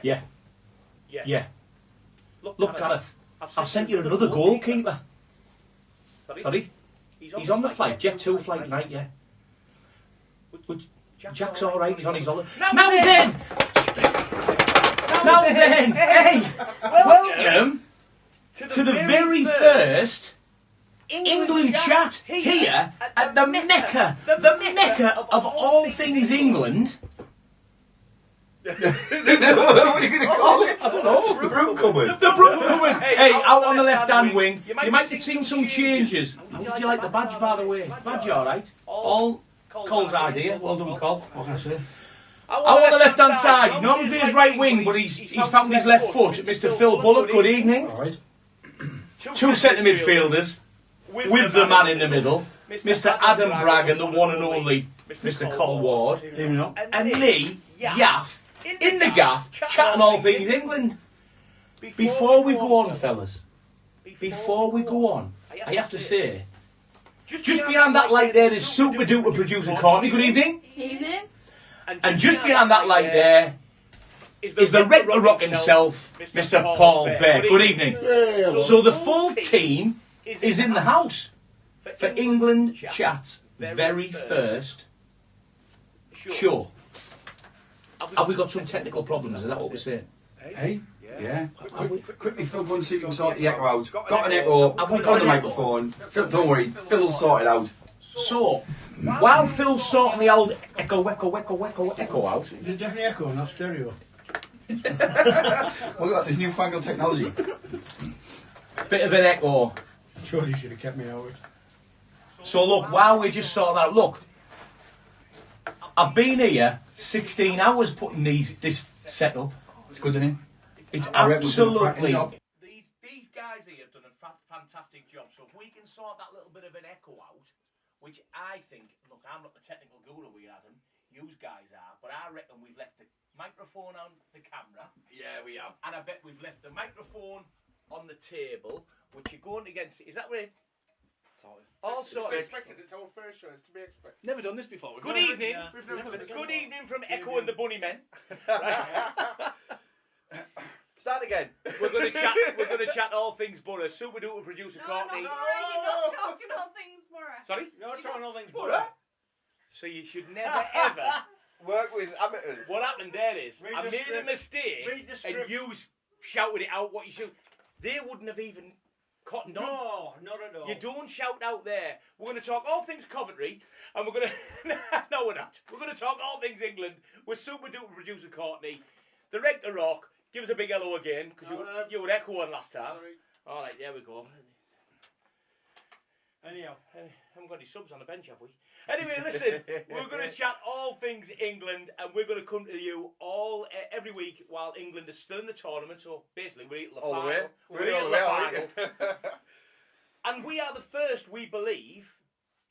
Yeah. Look, Gareth, I've sent you another goalkeeper. Sorry? He's on the flight, Jet 2 flight tonight, yeah. But Jack's alright, he's on his holiday. Now then! Hey! Welcome to the very first England chat here at the Mecca of all things England. What are you going to call it? I don't know. The broom cupboard. The broom cupboard. Hey, out on the left-hand wing, you might have seen some changes. How did you like the badge, by the way? Badge, all right? All Cole's idea. Well done, Cole. What can I say? Out on the left-hand side, he normally plays right wing, but he's found his left foot. Mr. Phil Bullock, good evening. All right. Two centre midfielders with the man in the middle, Mr. Adam Bragg and the one and only Mr. Cole Ward. And me, Yaff, in the gaff, chatting all things England. Before we go on, fellas, before we go on, I have to say, just behind that light there is super duper producer Courtney. Good evening. Evening. And just behind that light there is the Red Rock himself, Mr. Paul Bear. Good evening. So the full team is in the house for England Chat's very first show. Have we got some technical problems? Is that what we're saying? Hey? Yeah. Quickly, Phil, go and see if you can sort the echo out. Got an echo. Have we Got got the an microphone. Phil, don't worry. Phil will sort it out. So, while Phil's sorting the old echo out, Is it definitely echo, not stereo? We've got this newfangled technology. bit of an echo. Surely you should have kept me out. So look, while we're just sorting that out, look, I've been here 16 hours putting this set up. It's good, isn't it? It's I reckon we've done a cracking absolutely... job. These guys here have done a fantastic job. So if we can sort that little bit of an echo out, which I think, look, I'm not the technical guru we Adam, you guys are, but I reckon we've left the microphone on the camera. Yeah, we have. And I bet we've left the microphone on the table, which you're going against. Is that right? Also, it's our first show. It's to be expected. never done this before. Good evening. Good evening from Echo and the Bunnymen. Start again. We're going to chat all things Borough. Super duper producer Courtney. No, you're not talking all things Borough. Sorry? You're talking all things Borough? So you should never ever. Work with amateurs. What happened there is Read I the made script. a mistake Read the and script. you shouted it out what you should. They wouldn't have even cottoned on. No, not at all. You don't shout out there. We're going to talk all things Coventry, and we're going to... No, we're not. We're going to talk all things England with super duper producer Courtney. The Red Rock, give us a big hello again, because you were echoing last time. All right, there we go. Anyhow. Haven't got any subs on the bench, have we? Anyway, listen, we're going to chat all things England, and we're going to come to you all every week while England is still in the tournament. So basically, we're eating the All the final. way. We're We're all eating the the way, aren't final. And we are the first, we believe,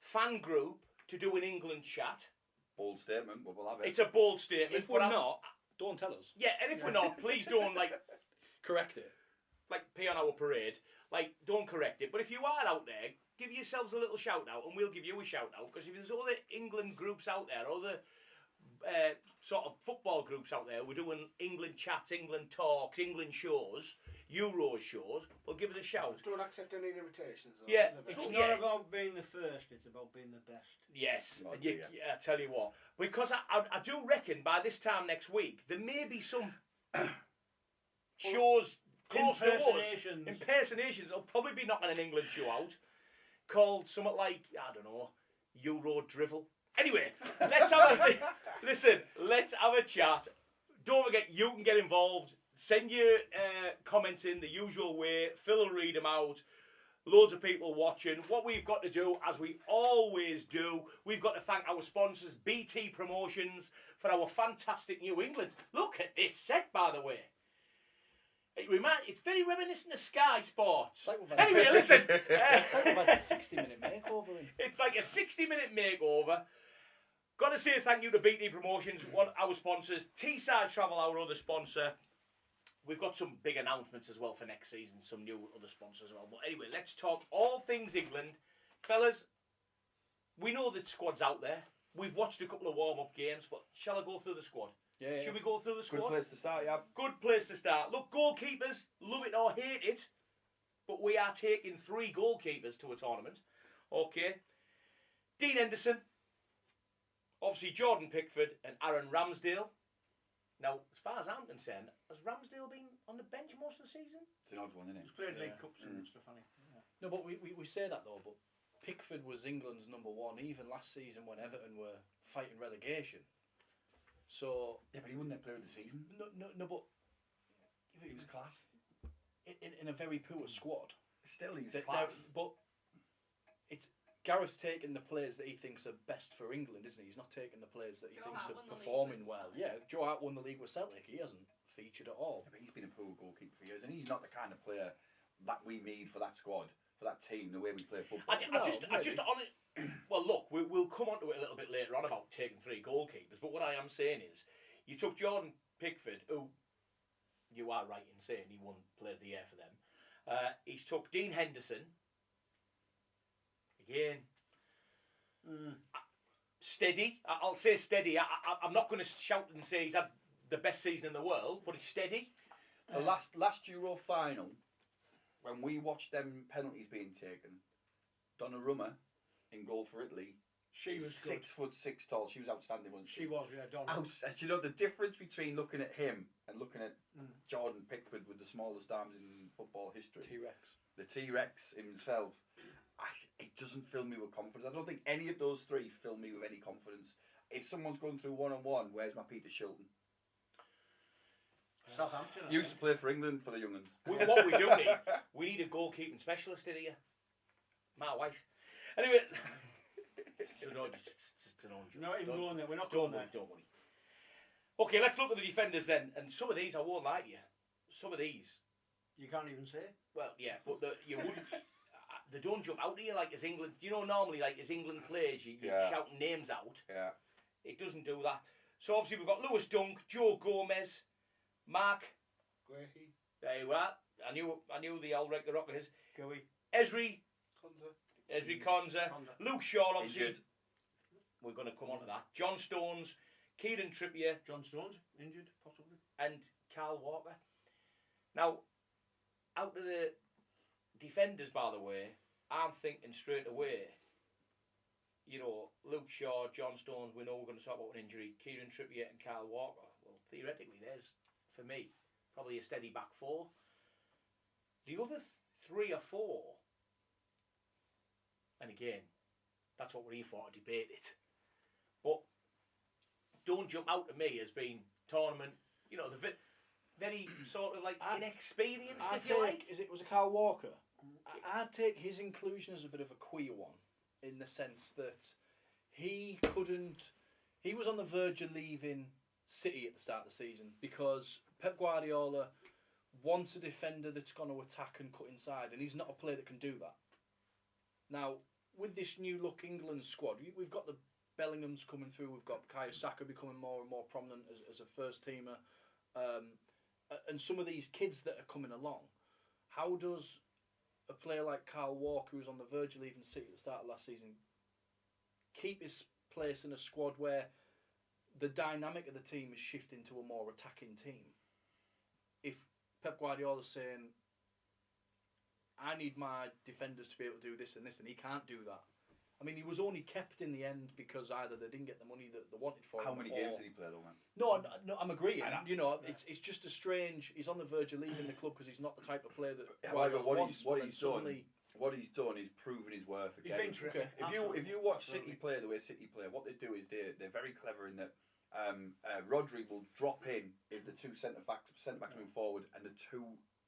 fan group to do an England chat. Bold statement, but we'll have it. It's a bold statement. If we're but not, don't tell us. yeah, and if we're not, please don't Correct it. pee on our parade. Don't correct it. But if you are out there, give yourselves a little shout out, and we'll give you a shout out. Because if there's other England groups out there, other sort of football groups out there, we're doing England chats, England talks, England shows, Euros shows, well, give us a shout. Don't accept any invitations. Though. Yeah, It's not about being the first, it's about being the best. Yes, Oh, and dear. I tell you what, because I do reckon by this time next week there may be some shows close to us. Impersonations. I'll probably be knocking an England show out called something like, I don't know, Euro Drivel. Anyway, let's have a chat. Don't forget, you can get involved. Send your comments in the usual way. Phil will read them out. Loads of people watching. What we've got to do, as we always do, we've got to thank our sponsors, BT Promotions, for our fantastic New England. Look at this set, by the way. It's very reminiscent of Sky Sports. Anyway, listen. It's like about a 60-minute makeover. It's like a 60-minute makeover. Got to say thank you to BT Promotions, one our sponsors. Teesside Travel, our other sponsor. We've got some big announcements as well for next season, some new other sponsors as well. But anyway, let's talk all things England. Fellas, we know the squad's out there. We've watched a couple of warm-up games, but shall I go through the squad? Yeah. Should we go through the squad? Good place to start, yeah. Good place to start. Look, goalkeepers, love it or hate it, but we are taking 3 goalkeepers to a tournament. Okay. Dean Henderson, obviously Jordan Pickford and Aaron Ramsdale. Now, as far as I'm concerned, has Ramsdale been on the bench most of the season? It's an odd one, isn't it? He's played League Cups and stuff, hasn't he? Yeah. No, but we say that though, but Pickford was England's #1 even last season when Everton were fighting relegation. So Yeah, but he wouldn't have played the season. no, but He was class. in a very poor squad. Still, he's There- class. but it's Gareth's taking the players that he thinks are best for England, isn't he? He's not taking the players that he Joe thinks Hart are won the league performing with well. Celtic. Yeah, Joe Hart won the league with Celtic. He hasn't featured at all. Yeah, but he's been a poor goalkeeper for years, and he's not the kind of player that we need for that squad, for that team, the way we play football. I just on it. Well, look, we'll come on to it a little bit later on about taking 3 goalkeepers. But what I am saying is, you took Jordan Pickford, who you are right in saying he won Player of the Year for them. He's took Dean Henderson. Again, steady. I'll say steady. I'm not going to shout and say he's had the best season in the world, but he's steady. The last Euro final, when we watched them penalties being taken, Donnarumma in goal for Italy. She was 6'6" tall. She was outstanding, wasn't she? She was, yeah, Don. You know the difference between looking at him and looking at Jordan Pickford with the smallest arms in football history. T-Rex. The T-Rex himself. It doesn't fill me with confidence. I don't think any of those 3 fill me with any confidence. If someone's going through 1-on-1, where's my Peter Shilton? Southampton. He used to play for England for the young uns. What we do need, we need a goalkeeping specialist in here. My wife. Anyway, Not even going there. We're not don't going worry, there. don't worry. Okay, let's look at the defenders then. And some of these, I won't lie to you. Some of these, You can't even say. well, yeah, but you wouldn't. They don't jump out to you like as England. You know, normally like as England plays, you're Yeah. shouting names out. Yeah. It doesn't do that. So obviously we've got Lewis Dunk, Joe Gomez, Marc. Guehi, There you are. I knew the old record rocker is. Goey. Esri Konza. Konza, Konza. Luke Shaw, obviously. Injured. We're going to come on to that. John Stones, Kieran Trippier, John Stones, injured, possibly. and Carl Walker. Now, out of the defenders, by the way, I'm thinking straight away, you know, Luke Shaw, John Stones, we know we're going to talk about an injury, Kieran Trippier and Carl Walker. Well, theoretically, there's, for me, probably a steady back 4. The other 3 or 4, and again, that's what we're here for, to debate it. But don't jump out at me as being tournament, you know, the very sort of like inexperienced, if you like. Was it Carl Walker? I'd take his inclusion as a bit of a queer one, in the sense that he was on the verge of leaving City at the start of the season because Pep Guardiola wants a defender that's going to attack and cut inside, and he's not a player that can do that. Now, with this new look England squad, we've got the Bellinghams coming through, we've got Bukayo Saka becoming more and more prominent as a first teamer, and some of these kids that are coming along. How does a player like Carl Walker, who's on the verge of leaving City at the start of last season, keep his place in a squad where the dynamic of the team is shifting to a more attacking team? If Pep Guardiola's saying, I need my defenders to be able to do this, and he can't do that. I mean, he was only kept in the end because either they didn't get the money that they wanted for him. How many games did he play though, man? No, I'm agreeing. You know, it's just a strange. He's on the verge of leaving the club because he's not the type of player that. However, what wants, he's done is proven his worth again. He's been terrific. If you watch City play the way City play, what they do is they're very clever in that. Rodri will drop in if the 2 centre backs move forward and the 2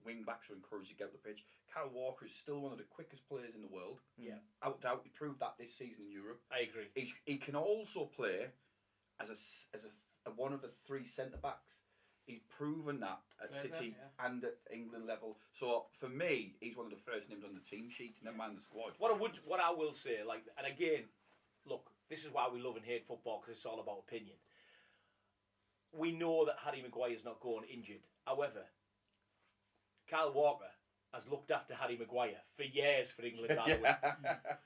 wing backs are encouraged to get up the pitch. Carl Walker is still one of the quickest players in the world. Yeah, out doubt, he proved that this season in Europe. I agree. He can also play as a one of the 3 centre backs. He's proven that at City and at England level. So for me, he's one of the first names on the team sheet, never mind the squad. What I will say, like, and again, look, this is why we love and hate football, because it's all about opinion. We know that Harry Maguire's not going injured. However, Kyle Walker has looked after Harry Maguire for years for England, by the way.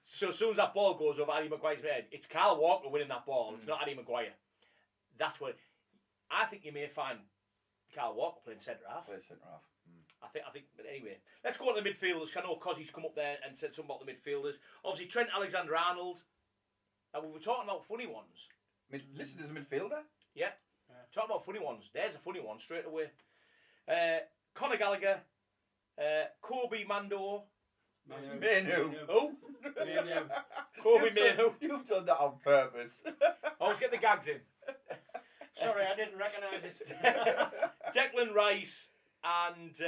So as soon as that ball goes over Harry Maguire's head, it's Kyle Walker winning that ball. It's not Harry Maguire. That's what I think you may find Carl Walker playing centre half. Play centre half. I think. But anyway, let's go on to the midfielders. I know Cozzy's come up there and said something about the midfielders. Obviously, Trent Alexander-Arnold. Now, we were talking about funny ones. Listen, as a midfielder. Yeah. Talk about funny ones. There's a funny one straight away. Conor Gallagher, Kobe Mando. Manu. Oh, Manu. Kobe Manu. You've done that on purpose. Always get the gags in. Sorry, I didn't recognise it. Declan Rice and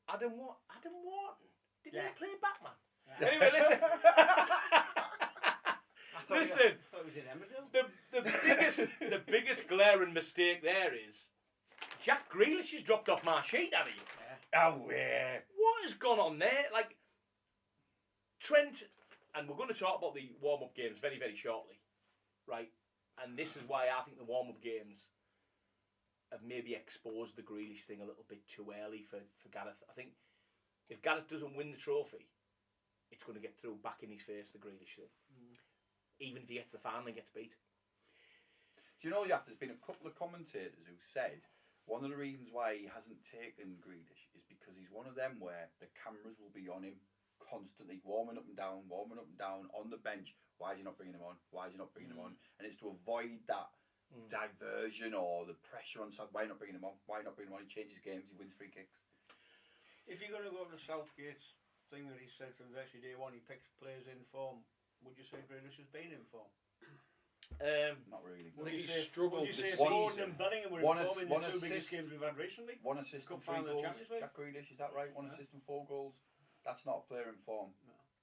Adam Wharton. Didn't he play Batman? Yeah. Anyway, listen. Listen. I thought it was in Emmerdale. The biggest glaring mistake there is Jack Grealish has dropped off my sheet, hasn't he? Yeah. Oh, yeah. What has gone on there? Like Trent, and we're going to talk about the warm-up games very, very shortly, right? And this is why I think the warm-up games have maybe exposed the Grealish thing a little bit too early for Gareth. I think if Gareth doesn't win the trophy, it's going to get thrown back in his face, the Grealish thing. Even if he gets the final and gets beat. Do you know, there's been a couple of commentators who said one of the reasons why he hasn't taken Grealish is because he's one of them where the cameras will be on him constantly, warming up and down on the bench. Why is he not bringing him on? Why is he not bringing him on? And it's to avoid that diversion or the pressure on side. Why not bringing him on? Why not bringing him on? He changes games, he wins free kicks. If you're going to go to Southgate's thing that he said from virtually day one, he picks players in form. Would you say Grealish has been in form? Not really. I think he's struggled Would you say this Foden season. and Bellingham were One in form in the two assist- biggest games we've had recently? 1 assist and Cup 3 final of goals. Champions League. Jack Grealish, is that right? 1 assist and 4 goals. That's not a player in form.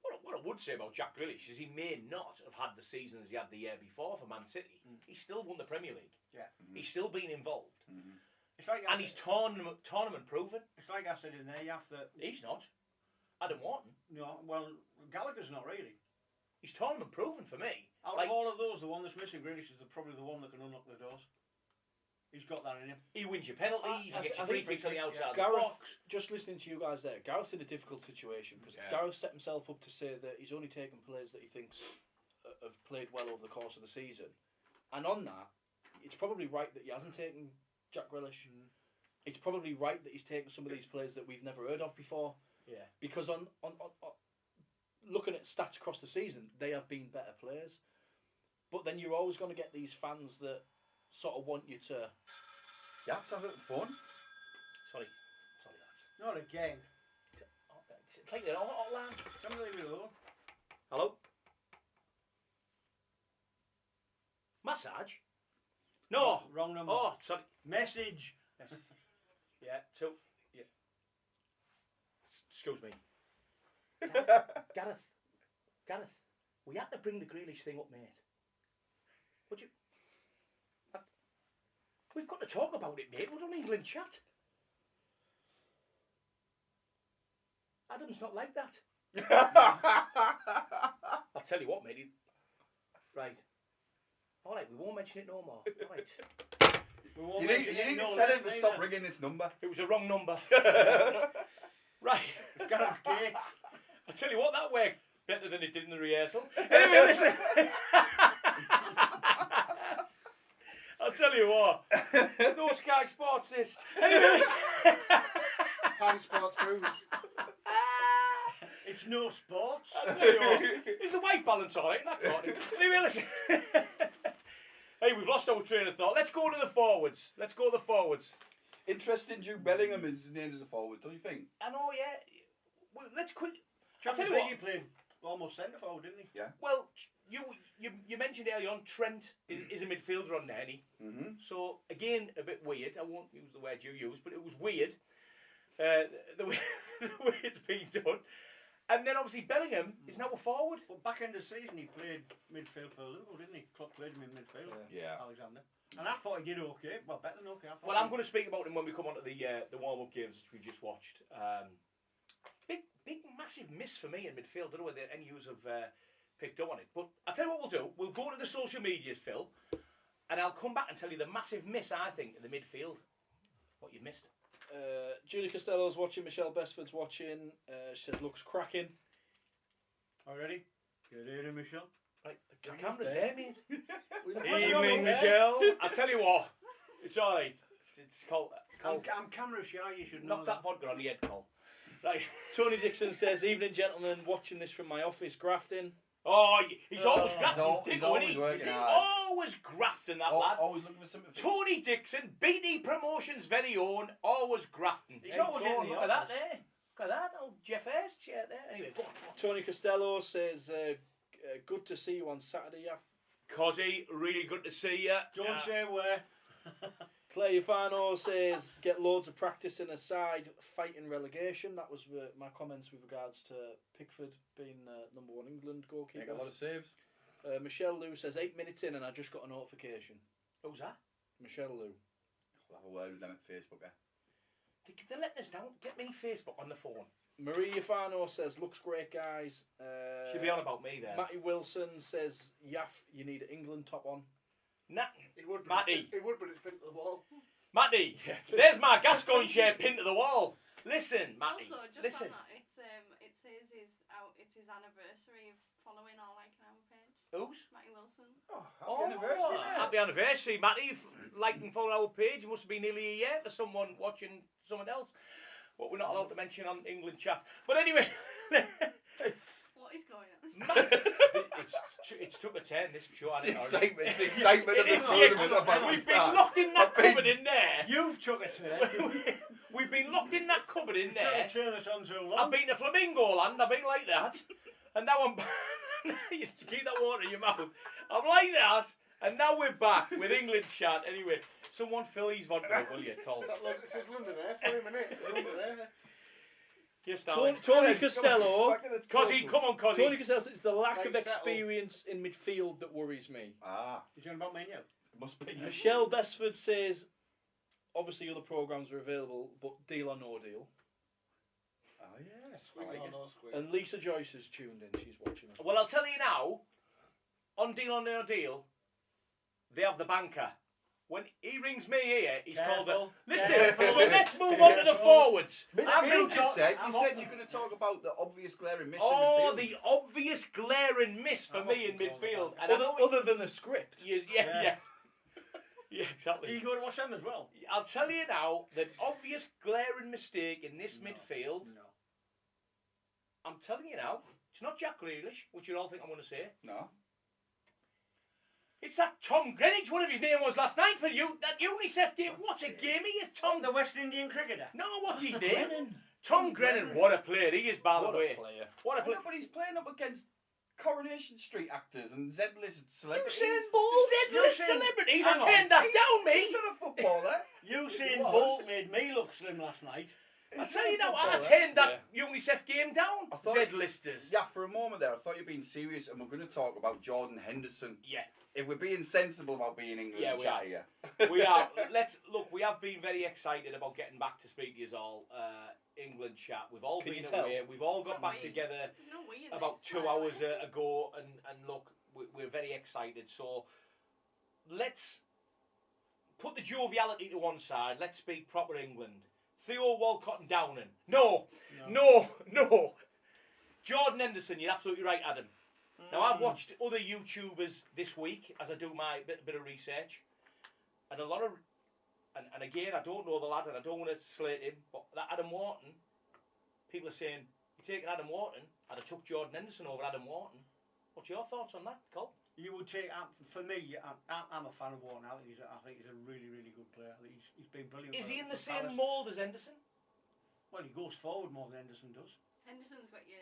What I would say about Jack Grealish is he may not have had the season as he had the year before for Man City. He still won the Premier League. Yeah. He's still been involved. It's like And he's tournament proven. It's like I said in there, you have to... He's not. Adam Wharton. No, well, Gallagher's not really. He's tournament proven for me. Out Like, of all of those, the one that's missing, Grealish, is probably the one that can unlock the doors. He's got that in him. he wins your penalties, I he gets I your free think kicks on the outside of the Gareth, box. just listening to you guys there, Gareth's in a difficult situation because Yeah. Gareth set himself up to say that he's only taken players that he thinks have played well over the course of the season. And on that, it's probably right that he hasn't taken Jack Grealish. It's probably right that he's taken some of these players that we've never heard of before. Yeah. Because on looking at stats across the season, they have been better players. But then you're always going to get these fans that sort of want you to... You have to have a little fun. Sorry, lads. Not again. Take it hotline. Don't leave it alone. Hello? Massage? No. Wrong number. Oh, sorry. Message. Yeah, yeah. Excuse me. Gareth, we had to bring the Grealish thing up, mate. Would you... We've got to talk about it, mate. We're on England chat. Adam's not like that. I'll tell you what, mate. Right. All right, we won't mention it no more. All right. You need to tell him to stop ringing this number. It was a wrong number. Right. Gareth Gates. I'll tell you what, that worked better than it did in the rehearsal. Anyway, listen. I'll tell you what. There's no Sky Sports this. Anyway, listen. High Sports Booze. It's no sports. I'll tell you what. Is the white balance all right in that corner? Anyway, listen. Hey, we've lost our train of thought. Let's go to the forwards. Interesting, Jude Bellingham is named as a forward, don't you think? I know, yeah. Well, let's quit. I'll tell Champions you League, what. he played almost centre forward, didn't he? Yeah. Well, you mentioned earlier on Trent is a midfielder on there, isn't he? Mm-hmm. So again, a bit weird. I won't use the word you used, but it was weird the way it's been done. And then obviously Bellingham is now a forward. But back end of the season, he played midfield for Liverpool, didn't he? Klopp played him in midfield. Yeah. Alexander. And I thought he did okay. Well, better than okay. Well, I'm going to speak about him when we come on to the warm-up games which we've just watched. Big, massive miss for me in midfield. I don't know whether any of you have picked up on it. But I'll tell you what we'll do. We'll go to the social medias, Phil, and I'll come back and tell you the massive miss, I think, in the midfield. What you've missed. Julie Costello's watching, Michelle Bestford's watching. She says, looks cracking. Already? Good evening, Michelle. Right, the camera's there, mate. Evening, Michelle. I'll tell you what. It's all right. It's called. I'm camera shy. You should know Knock that vodka on the head, Col. Right. Tony Dixon says, "Evening, gentlemen. Watching this from my office, grafting." Oh, he's always grafting. He's always working hard. Always grafting, that lad. Always looking for sympathy. Tony Dixon, BD Promotions' very own, always grafting. He's always in the Look at that there. Look at that, old Jeff Hurst chair there. Anyway, go on. Tony Costello says, "Good to see you on Saturday, Yaf." Cozzy, really good to see you. Don't say where. Claire Ufano says, "Get loads of practice in aside fighting relegation." That was my comments with regards to Pickford being #1 England goalkeeper. Make a lot of saves. Michelle Lou says, 8 minutes in and I just got a notification. Who's that? Michelle Lou. I'll have a word with them at Facebook. They're letting us down. Get me Facebook on the phone. Marie Ufano says, "Looks great, guys." She'll be on about me there. Matty Wilson says, "Yaf, you need an England top on." Nah. It would, Matty. It would, but it's pinned to the wall. Matty, there's my Gascoigne chair pinned to the wall. Listen, Matty. Also, just listen. on that, it says it's his anniversary of following All I Can Our page. Who's? Matty Wilson. Oh, happy anniversary, mate. Happy anniversary, Matty. Like and follow our page. It must have been nearly a year for someone watching someone else. What we're not allowed to mention on England chat. But anyway. What is going on? it's took a turn, this show. It's the excitement of It the is the tournament excitement. about to We've been start. locked in that cupboard in there. You've took a turn. We've been locked in that cupboard in You there. took a turn that's on too long. I've been to Flamingo Land, I've been like that. And now I'm you have to keep that water in your mouth. I'm like that. And now we're back with England chat. Anyway, someone fill his vodka up, will you, Col? It says London Air. 40 minutes. London Air. Yes, darling. Tony Costello. Cozzy, come on, Cozzy. Tony Costello says, "It's the lack Right, of settle. experience in midfield that worries me." You talking about me now? Must be. Michelle Besford says, "Obviously other programmes are available, but deal or no deal." Oh, yes. Squeak or no squeak. And Lisa Joyce has tuned in. She's watching us. Well, I'll tell you now, on Deal or No Deal, they have the banker. When he rings me here, he's called the... Careful. Listen, Careful. so let's move on to the forwards. Midfield, you said. I'm You off said the- you're going to talk about the obvious glaring miss Oh, in midfield. the obvious glaring miss for I'm me off in the ball, midfield. man. And I know Other than the script. yeah, Yeah. yeah, exactly. You go to watch them as well? I'll tell you now, the obvious glaring mistake in this midfield, No. I'm telling you now, it's not Jack Grealish, which you all think I'm going to say. No. It's that Tom Greenwich, whatever his name was last night for you, that UNICEF game. What a game he is, Tom. The West Indian cricketer. No, what's his name? Tom Grennan. What a player he is, by the What way. a player. What a I player. know, but he's playing up against Coronation Street actors and Z-list celebrities. Usain Bolt, Z-list Usain- celebrities. I Hang on. turned that down, He's me. not a footballer. Usain was. Bolt made me look slim last night. I tell you now, I Footballer. turned that UNICEF game down. I thought- Z-listers. Yeah, for a moment there, I thought you were being serious, and we're going to talk about Jordan Henderson. Yeah. If we're being sensible about being England Yeah, we chat are. here. We are. Let's look. We have been very excited about getting back to speak to you all. England chat. We've all Can been you tell? away. We've all got back Wait. together There's no we in about this, 2 by the hours way. ago, and look, we're very excited. So let's put the joviality to one side. Let's speak proper England. Theo Walcott and Downing. No. Jordan Henderson. You're absolutely right, Adam. Now, I've watched other YouTubers this week as I do my bit of research, and a lot of, and again, I don't know the lad, and I don't want to slate him, but that Adam Wharton, people are saying, you're taking Adam Wharton, I'd have took Jordan Henderson over Adam Wharton. What's your thoughts on that, Col? You would take, for me, I'm a fan of Warren. I think he's a really, really good player. I think he's been brilliant. Is for- he in the for same Palace. mould as Henderson? Well, he goes forward more than Henderson does. Henderson's got your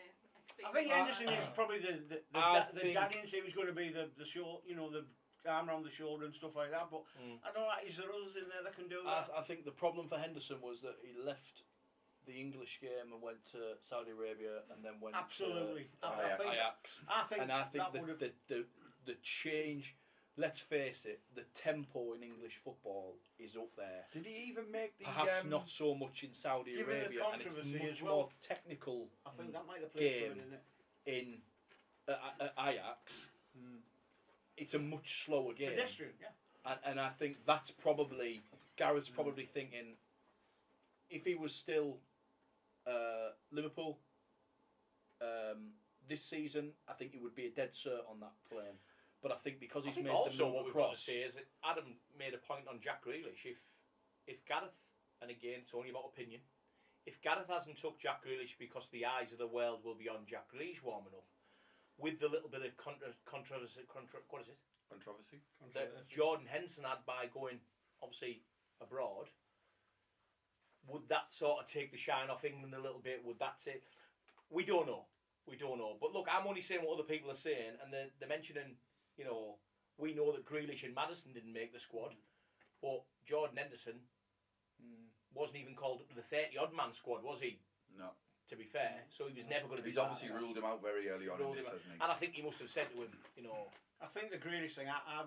I think experience. Henderson is probably the I daddy, think- and he was going to be the short, you know, the arm around the shoulder and stuff like that. But I don't know, is there others in there that can do that? I think the problem for Henderson was that he left the English game and went to Saudi Arabia and then went Absolutely. to I think- Ajax. I think And I think that would have. the change, let's face it, the tempo in English football is up there. Did he even make the... Perhaps not so much in Saudi given the Arabia, and it's controversy much as well. more technical I think that might have played game through it, didn't it? in Ajax. It's a much slower game. Pedestrian, yeah. And I think that's probably, Gareth's probably thinking, if he was still Liverpool this season, I think he would be a dead cert on that plane. but I think because he's I think made also the move what we've got to across. say is that Adam made a point on Jack Grealish. If Gareth, and again it's only about opinion, if Gareth hasn't took Jack Grealish because the eyes of the world will be on Jack Grealish warming up, with the little bit of controversy, what is it? Controversy. That Jordan Henderson had by going obviously abroad, would that sort of take the shine off England a little bit? Would that say? We don't know. We don't know. But look, I'm only saying what other people are saying, and they're mentioning, you know, we know that Grealish and Maddison didn't make the squad, but Jordan Henderson wasn't even called up to the 30-odd man squad, was he? No. To be fair, so he was never going to be. He's obviously ruled him out very early on in this, hasn't he? And I think he must have said to him, you know. I think the Grealish thing, I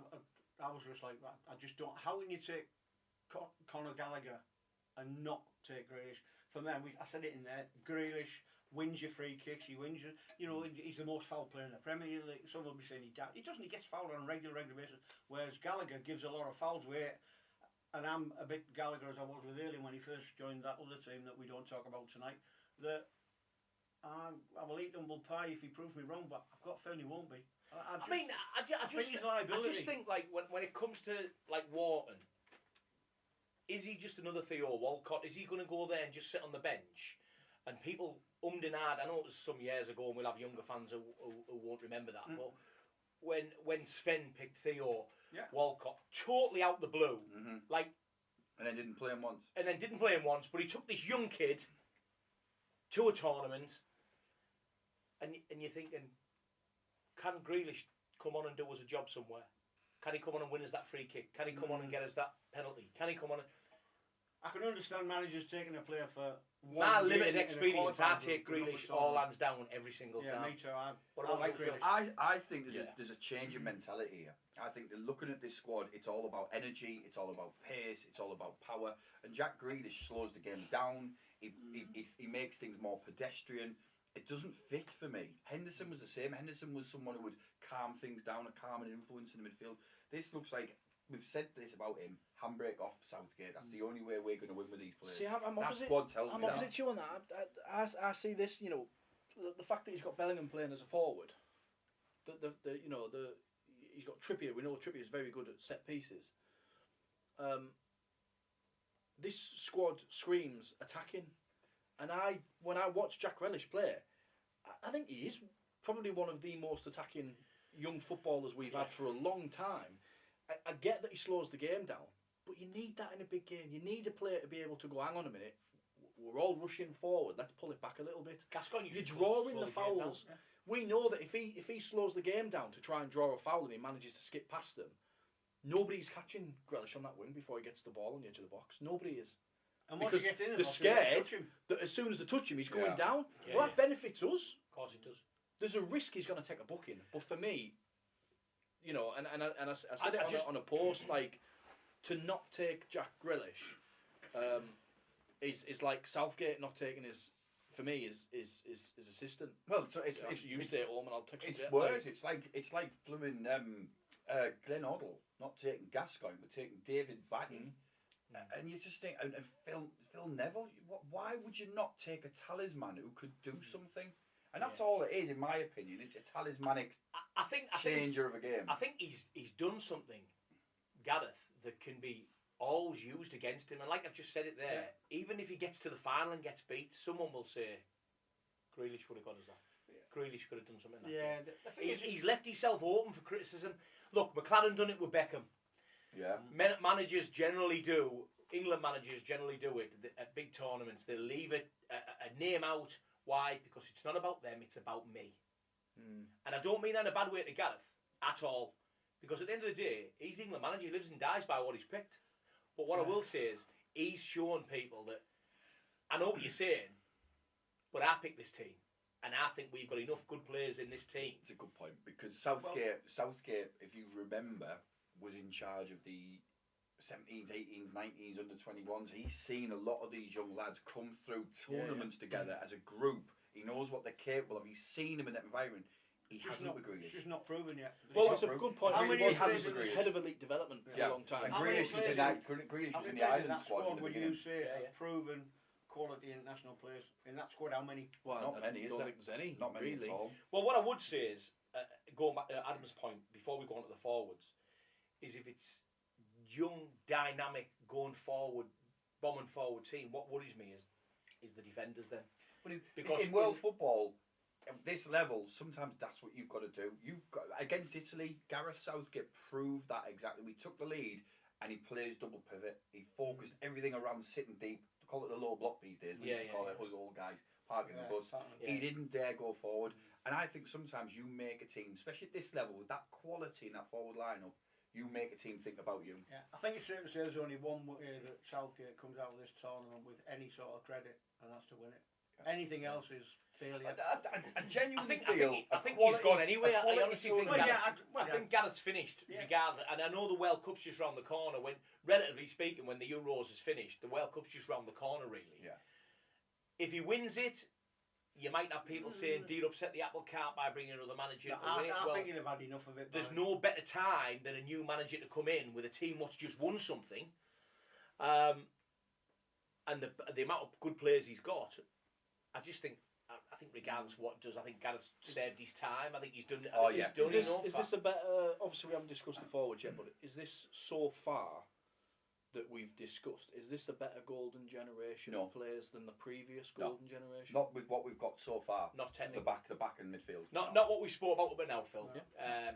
was just like, I just don't. How can you take Conor Gallagher and not take Grealish? For me, I said it in there. Grealish wins your free kicks. He wins your, you know, he's the most foul player in the Premier League. Some will be saying he doesn't. He gets fouled on a regular basis. Whereas Gallagher gives a lot of fouls away. And I'm a bit Gallagher as I was with Early when he first joined that other team that we don't talk about tonight. That I will eat humble pie if he proves me wrong, but I've got a feeling he won't be. I just think like when it comes to like Wharton, is he just another Theo Walcott? Is he going to go there and just sit on the bench? And people and ahed, I know it was some years ago, and we'll have younger fans who won't remember that. But when Sven picked Theo Walcott, totally out the blue, like, and then didn't play him once. But he took this young kid to a tournament, and you're thinking, can Grealish come on and do us a job somewhere? Can he come on and win us that free kick? Can he come on and get us that penalty? Can he come on and... I can understand managers taking a player for my limited experience. I take Grealish all hands down every single time. Yeah, me too. I like Grealish. I think there's a change in mentality here. I think that looking at this squad, it's all about energy, it's all about pace, it's all about power. And Jack Grealish slows the game down. He makes things more pedestrian. It doesn't fit for me. Henderson was the same. Henderson was someone who would calm things down, a calming influence in the midfield. This looks like, we've said this about him, handbrake off Southgate. That's the only way we're going to win with these players. See, I'm that opposite, squad tells I'm me opposite that. you on that. I see this, you know, the fact that he's got Bellingham playing as a forward, he's got Trippier. We know Trippier is very good at set pieces. This squad screams attacking, and when I watch Jack Grealish play, I think he is probably one of the most attacking young footballers we've had for a long time. I get that he slows the game down, but you need that in a big game. You need a player to be able to go, hang on a minute, we're all rushing forward, let's pull it back a little bit. You're drawing the fouls. Yeah. We know that if he slows the game down to try and draw a foul and he manages to skip past them, nobody's catching Grealish on that wing before he gets the ball on the edge of the box. Nobody is. And because they're scared that as soon as they touch him, he's going down. Yeah, well, that benefits us. Of course it does. There's a risk he's going to take a booking. But for me, you know, and I said it on a post, like, to not take Jack Grealish is like Southgate not taking his, for me, his assistant. Well, so you stay at home and I'll text you. It's worse. It's like blooming Glenn Hoddle not taking Gascoigne but taking David Baggy. And you just think, and Phil Neville, why would you not take a talisman who could do something? And that's all it is, in my opinion. It's a talismanic changer of a game. I think he's done something, Gareth, that can be always used against him. And like I've just said it there, even if he gets to the final and gets beat, someone will say, Grealish would have got us that. Grealish could have done something like that. The thing is, he's left himself open for criticism. Look, McLaren done it with Beckham. Yeah. Managers generally do, England managers generally do it at big tournaments. They leave a name out. Why? Because it's not about them, it's about me. And I don't mean that in a bad way to Gareth at all. Because at the end of the day, he's the England manager. He lives and dies by what he's picked. But what I will say is, he's shown people that, I know what you're saying, but I picked this team. And I think we've got enough good players in this team. It's a good point. Because Southgate, if you remember, was in charge of the 17s, 18s, 19s, under 21s. He's seen a lot of these young lads come through tournaments together as a group. He knows what they're capable of. He's seen them in that environment. He hasn't agreed. It's just not proven yet. Well, that's a good point. How many he hasn't been head of elite development for a long time. Grealish was in the Ireland squad. Would you say proven quality international players in that squad? How many? Well, not many. I don't think there's any. Not many really. at all. Well, what I would say is, going back to Adam's point before we go on to the forwards, is if it's young, dynamic, going forward, bombing forward team, what worries me is the defenders then. But Because in world football, at this level, sometimes that's what you've got to do. You've got against Italy, Gareth Southgate proved that exactly. We took the lead and he played his double pivot. He focused everything around sitting deep. They call it the low block these days. We used to call it us old guys parking the bus. Yeah. He didn't dare go forward. And I think sometimes you make a team, especially at this level, with that quality in that forward lineup, you make a team think about you. Yeah, I think it's safe to say there's only one way that Southgate comes out of this tournament with any sort of credit, and that's to win it. Anything else is failure. I genuinely I think he's gone anyway. I honestly think I think Gareth's finished. Yeah. Regardless, and I know the World Cup's just round the corner. When, relatively speaking, when the Euros is finished, the World Cup's just round the corner, really. Yeah. If he wins it, you might have people saying, "Deal upset the apple cart by bringing another manager in to win it." I think he'd have had enough of it. There's no better time than a new manager to come in with a team what's just won something, and the amount of good players he's got. I just think. I think regardless of what it does, I think Gareth's served his time. I think he's done. He's done enough. Is this a better? Obviously, we haven't discussed the forwards yet, but is this so far that we've discussed? Is this a better golden generation of players than the previous golden generation? Not with what we've got so far. Not technically. The back and midfield. Not what we spoke about now, Phil. No.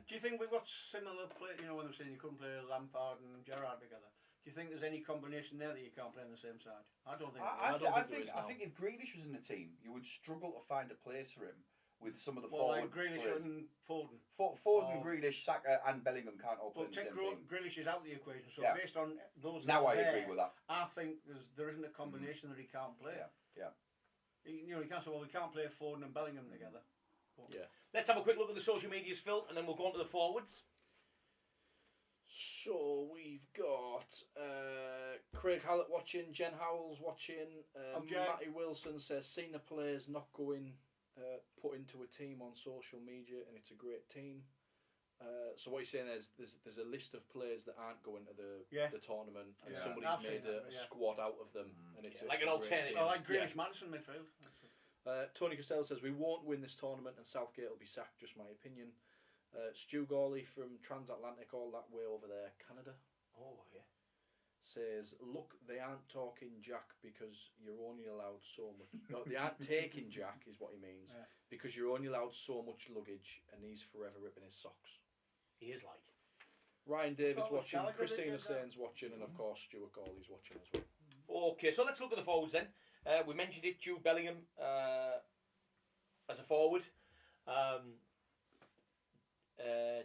Do you think we've got similar play? You know, when they're saying you couldn't play Lampard and Gerrard together. Do you think there's any combination there that you can't play on the same side? I don't think. I think if Grealish was in the team, you would struggle to find a place for him with some of the forward like Grealish players. and Foden. Foden, Grealish, Saka, and Bellingham can't all play in the same team. Grealish is out of the equation, so based on those. Now I agree with that. I think there isn't a combination that he can't play. Yeah. You know, he can't say, well, we can't play Foden and Bellingham together. But Let's have a quick look at the social medias, Phil, and then we'll go on to the forwards. So we've got Craig Hallett watching, Jen Howells watching, Matty Wilson says seen the players not going put into a team on social media and it's a great team. So what you're saying is there's a list of players that aren't going to the tournament and somebody's made a squad out of them and it's like an alternative. I like Grealish Madison midfield. Tony Costello says we won't win this tournament and Southgate will be sacked, just my opinion. Stu Gawley from Transatlantic, all that way over there, Canada. Oh, yeah. Says, look, they aren't talking Jack because you're only allowed so much. No, they aren't taking Jack, is what he means, because you're only allowed so much luggage and he's forever ripping his socks. He is like. Ryan David's watching, Christina Sain's watching, and of course Stuart Gawley's watching as well. Okay, so let's look at the forwards then. We mentioned it, Jude Bellingham as a forward.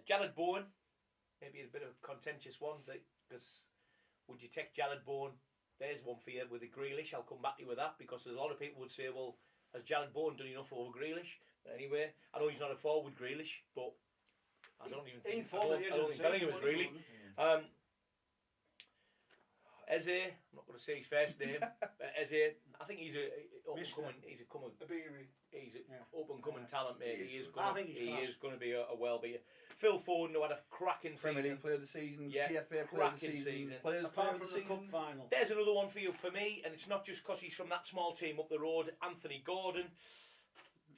Jared Bowen, maybe a bit of a contentious one, because would you take Jared Bowen? There's one for you with the Grealish. I'll come back to you with that, because there's a lot of people would say, well, has Jared Bowen done enough over Grealish? But anyway, I know he's not a forward, Grealish, but I don't even think Bellingham is really. Eze, I'm not going to say his first name, but Eze, I think he's a up and coming talent, mate. He is going to be a well beater. Phil Foden, who had a cracking Premier season. League Player of the Season, Yeah, PFA Player of the Season, Players Player of the Season. Cup final. There's another one for you, for me, and it's not just because he's from that small team up the road. Anthony Gordon,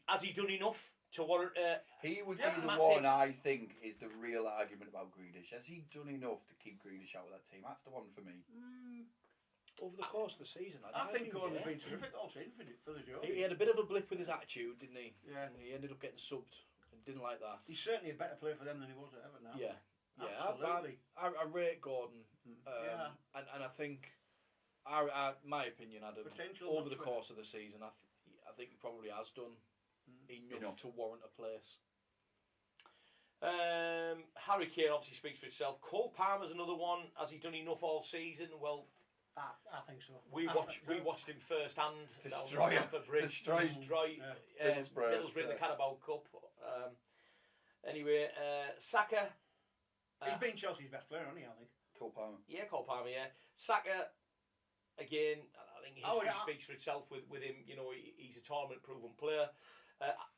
has he done enough to warrant? He would be the one I think is the real argument about Grealish. Has he done enough to keep Grealish out of that team? That's the one for me. Over the course of the season, I think Gordon's been terrific all season for the job. He had a bit of a blip with his attitude, didn't he? Yeah. He ended up getting subbed and didn't like that. He's certainly a better player for them than he was at Everton now. Yeah. Absolutely. I rate Gordon, and I think, my opinion, Adam, over the course of the season, I think he probably has done enough to warrant a place. Harry Kane obviously speaks for itself. Cole Palmer's another one. Has he done enough all season? Well, I think so. We watched him first hand. Destroy Middlesbrough in the Carabao Cup. Anyway, Saka. He's been Chelsea's best player, hasn't he? I think. Cole Palmer. Yeah, Cole Palmer. Yeah, Saka. Again, I think history speaks for itself with him. You know, he's a tournament-proven player.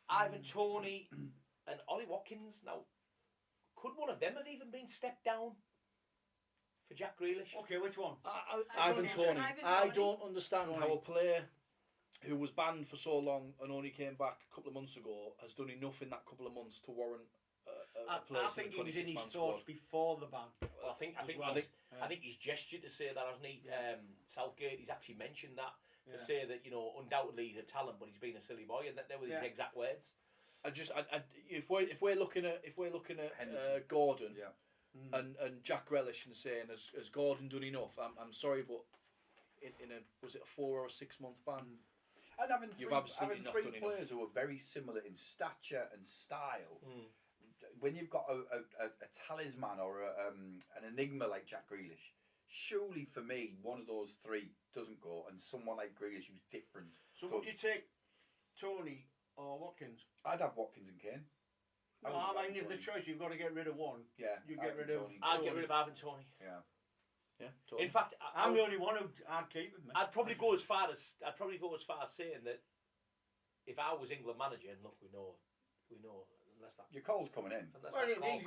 Ivan Toney and Ollie Watkins. Now, could one of them have even been stepped down for Jack Grealish? Okay, which one? Ivan Toney. I don't understand how a player who was banned for so long and only came back a couple of months ago has done enough in that couple of months to warrant a place I think he was in his thoughts before the ban. Well, I think he's gestured to say that, hasn't he? Southgate, he's actually mentioned that to say that, you know, undoubtedly he's a talent, but he's been a silly boy, and that were his exact words. If we're looking at Gordon and Jack Grealish and saying has Gordon done enough? I'm sorry, but in a was it a 4 or a 6 month ban? And having three players who are very similar in stature and style, when you've got a talisman or an enigma like Jack Grealish, surely for me one of those three doesn't go, and someone like Grealish who's different. So would you take Tony or Watkins? I'd have Watkins and Kane. No, I mean, if the choice, you've got to get rid of one. Yeah, you get rid of. I'd get rid of Ivan Tony. Yeah. Yeah. Totally. In fact, I'm the only one who I'd keep him. I'd probably go as far as saying that if I was England manager, and look, we know, unless that your call's coming in.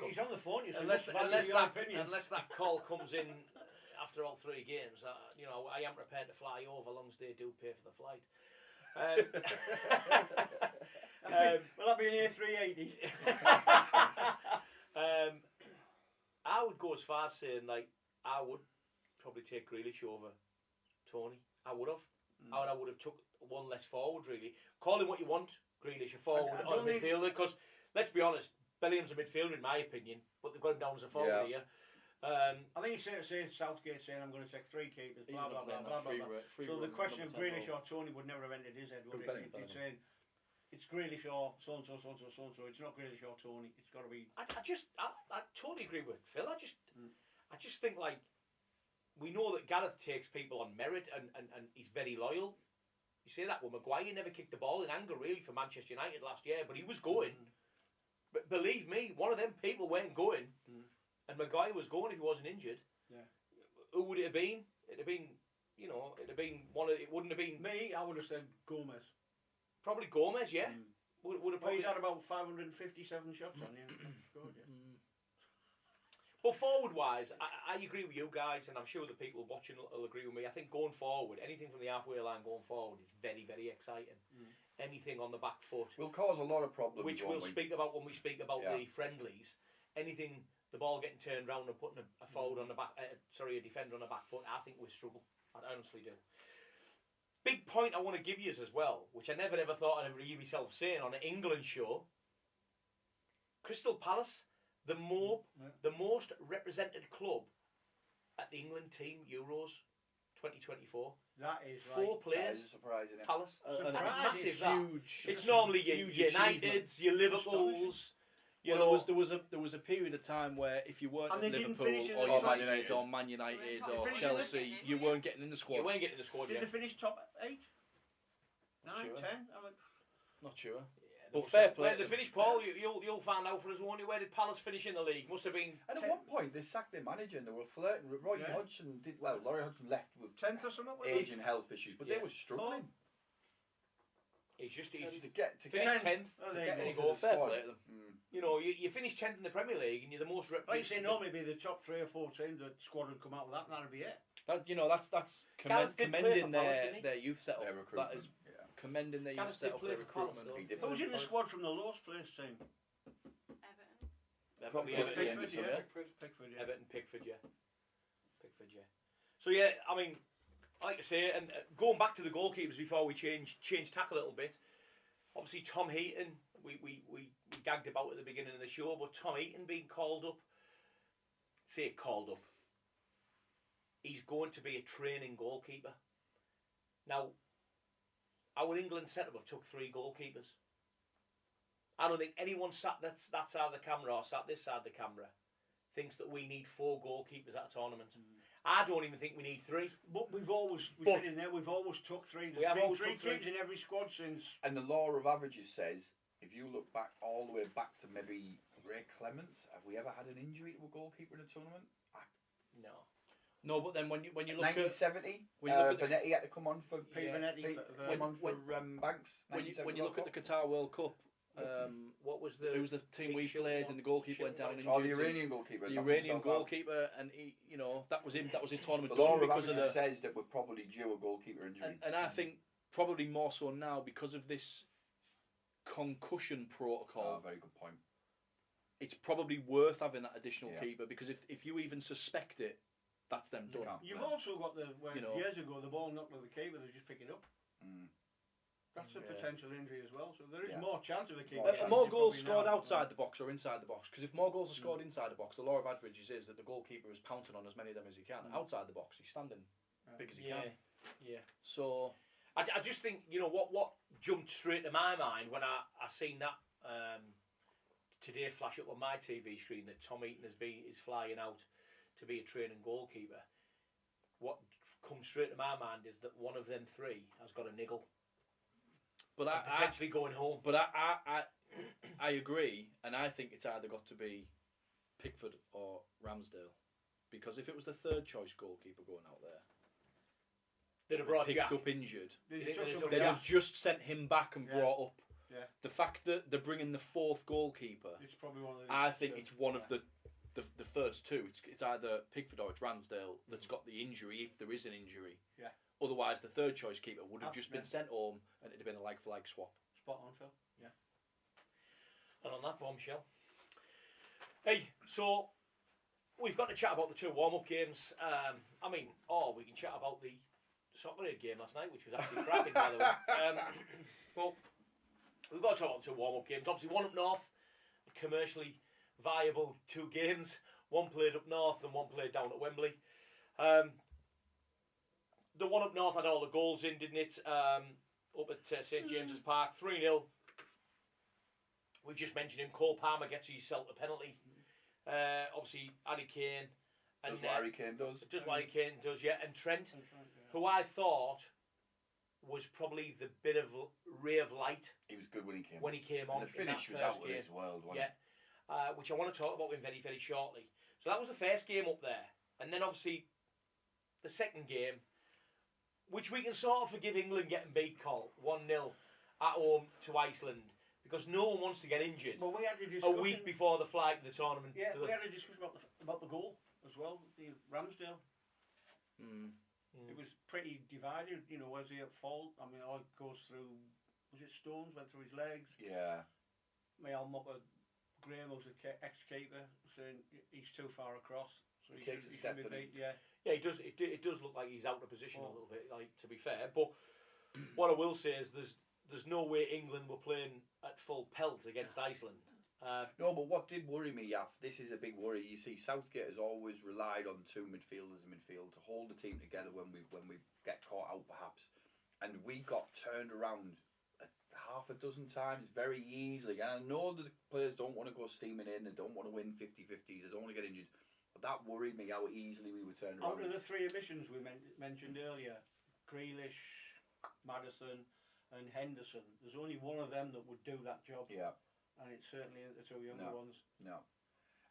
He's on the phone. You unless that call comes in after all 3 games, you know, I am prepared to fly over, long as they do pay for the flight. Will that be an A380? I would go as far as saying, like, I would probably take Grealish over Tony. I would have. I would have took one less forward, really. Call him what you want, Grealish, a forward or a midfielder, because, let's be honest, Bellingham's a midfielder in my opinion, but they've got him down as a forward here. I think he's saying Southgate saying I'm going to take 3 keepers, blah blah blah blah blah. So the question of Grealish or Tony would never have entered his head, would it? If he's saying it's Grealish or so and so, it's not Grealish or Tony. It's got to be. I totally agree with Phil. I just think, like, we know that Gareth takes people on merit and he's very loyal. You say that with Maguire, he never kicked the ball in anger really for Manchester United last year, but he was going. But believe me, one of them people weren't going. And Maguire was going if he wasn't injured. Yeah. Who would it have been? It'd have been, you know, it'd have been one of. It wouldn't have been me. I would have said Gomez. Probably Gomez, yeah. Would have probably. He's had about 557 shots on you. But forward-wise, I agree with you guys, and I'm sure the people watching will agree with me. I think going forward, anything from the halfway line going forward is very, very exciting. Anything on the back foot will cause a lot of problems, which we'll speak about when we speak about the friendlies. Anything. The ball getting turned round and putting a forward on the back, a defender on the back foot, I think we struggle. I honestly do. Big point I want to give you as well, which I never ever thought I'd ever hear myself saying on an England show. Crystal Palace, the most represented club at the England team Euros 2024. That is 4 players. That is surprising. Palace. That's massive. Huge. It's normally your Uniteds, your Liverpools. You know, there was a period of time where if you weren't at Liverpool or Man United or Chelsea, you weren't getting in the squad. You weren't getting in the squad. Did they finish top 8? 9, 10? Not sure. Yeah, but fair play. Where they finished, Paul, you'll find out for us, won't you? Where did Palace finish in the league? Must have been. And at one point, they sacked their manager and they were flirting. Laurie Hodgson did well. Laurie Hodgson left with 10th or something. Age and health issues, but they were struggling. He's just to finish 10th to get into the fair squad. play to them. You know, you finish 10th in the Premier League and you're the most Like you say, normally be the top 3 or 4 teams. The squad would come out with that, and that'd be it. That's commending their youth setup. That is commending their youth setup. Their recruitment. Who's in the squad from the lowest place team? Everton. Probably Pickford, Everton, Pickford, yeah. So yeah, I mean, like I say, and going back to the goalkeepers before we change tack a little bit. Obviously, Tom Heaton, we gagged about at the beginning of the show, but Tom Heaton being called up. He's going to be a training goalkeeper. Now, our England setup have took 3 goalkeepers. I don't think anyone sat that side of the camera or sat this side of the camera thinks that we need 4 goalkeepers at a tournament. I don't even think we need 3. But we've always took 3. There's been 3 keepers in every squad since. And the law of averages says, if you look back all the way back to maybe Ray Clements, have we ever had an injury to a goalkeeper in a tournament? No, but then when you look 1970, at Benetti had to come on for Banks. When you look at the Qatar World Cup, what was it was the team we played and the goalkeeper went down. Oh, the Iranian goalkeeper. The Iranian goalkeeper, and he, you know, that was him. That was his tournament. The law of averages says that we're probably due a goalkeeper injury, and I think probably more so now because of this concussion protocol. Very good point. it's probably worth having that additional Yeah. keeper, because if you even suspect it, that's them You done. can't You've blame. also got You know. years ago the ball knocked to the keeper, they just pick it up. Mm. That's a Yeah. potential injury as well. So there is Yeah. more chance of a keeper. More chance. More than goals probably scored now. outside the box or inside the box, because if more goals are scored inside the box, the law of averages is that the goalkeeper is pouncing on as many of them as he can. Outside the box, he's standing big as he can. Yeah. So I just think, you know, what jumped straight to my mind when I seen that today flash up on my TV screen that Tom Eaton is flying out to be a training goalkeeper. What comes straight to my mind is that one of them three has got a niggle. but And potentially going home. But I agree, and I think it's either got to be Pickford or Ramsdale, because if it was the third choice goalkeeper going out there, They'd have brought picked Jack. up injured, They You think took there's somebody they'd Yeah. have else. just sent him back and Yeah. brought up. Yeah. The fact that they're bringing the fourth goalkeeper, It's probably one of the. I think it's one of yeah. the first two. It's either Pickford or it's Ramsdale that's got the injury, if there is an injury. Yeah. Otherwise, the third choice keeper would have Ah, just been yeah. sent home, and it'd have been a like for like swap. Spot on, Phil. Yeah. And on that bombshell. Hey, so we've got to chat about the two warm-up games. We can chat about the soccer aid game last night, which was actually cracking, by the way. But we've got to talk about the two warm-up games. Obviously, one up north, commercially viable two games. One played up north and one played down at Wembley. The one up north had all the goals in, didn't it? Up at St James's Park, 3-0. We've just mentioned him. Cole Palmer gets himself a penalty. Obviously, Harry Kane. And, Does what Harry Kane does. does what Harry Kane does, yeah. And Trent, That's right, yeah. who I thought was probably the bit of ray of light He was good when he came. when he came on. And the in that finish was first out of game. his world, wasn't Yeah, which I want to talk about him very, very shortly. So that was the first game up there. And then obviously the second game, which we can sort of forgive England getting beat, Col, 1-0 at home to Iceland, because no one wants to get injured Well, we had a a discussion. week before the flag of the tournament. Yeah, we had a discussion about the goal as well. The Ramsdale. It was pretty divided. You know, was he at fault? I mean, all it goes through. Was it Stones went through his legs? he? Yeah. Mael Mucker, Graham was the ex-keeper, saying he's too far across. So He takes a step, be doesn't he? beat. Yeah. Yeah, he does. It does look like he's out of position a Oh. little bit. Like, to be fair, but what I will say is there's no way England were playing at full pelt against Iceland. No, but what did worry me, Yaff, this is a big worry. You see, Southgate has always relied on two midfielders in midfield to hold the team together when we get caught out, perhaps. And we got turned around half a dozen times very easily. And I know that the players don't want to go steaming in, they don't want to win 50-50s, they don't want to get injured. But that worried me how easily we were turned Out around. of the three emissions we mentioned earlier, Grealish, Maddison, and Henderson, there's only one of them that would do that job. Yeah. And it's certainly the two younger No. ones. No.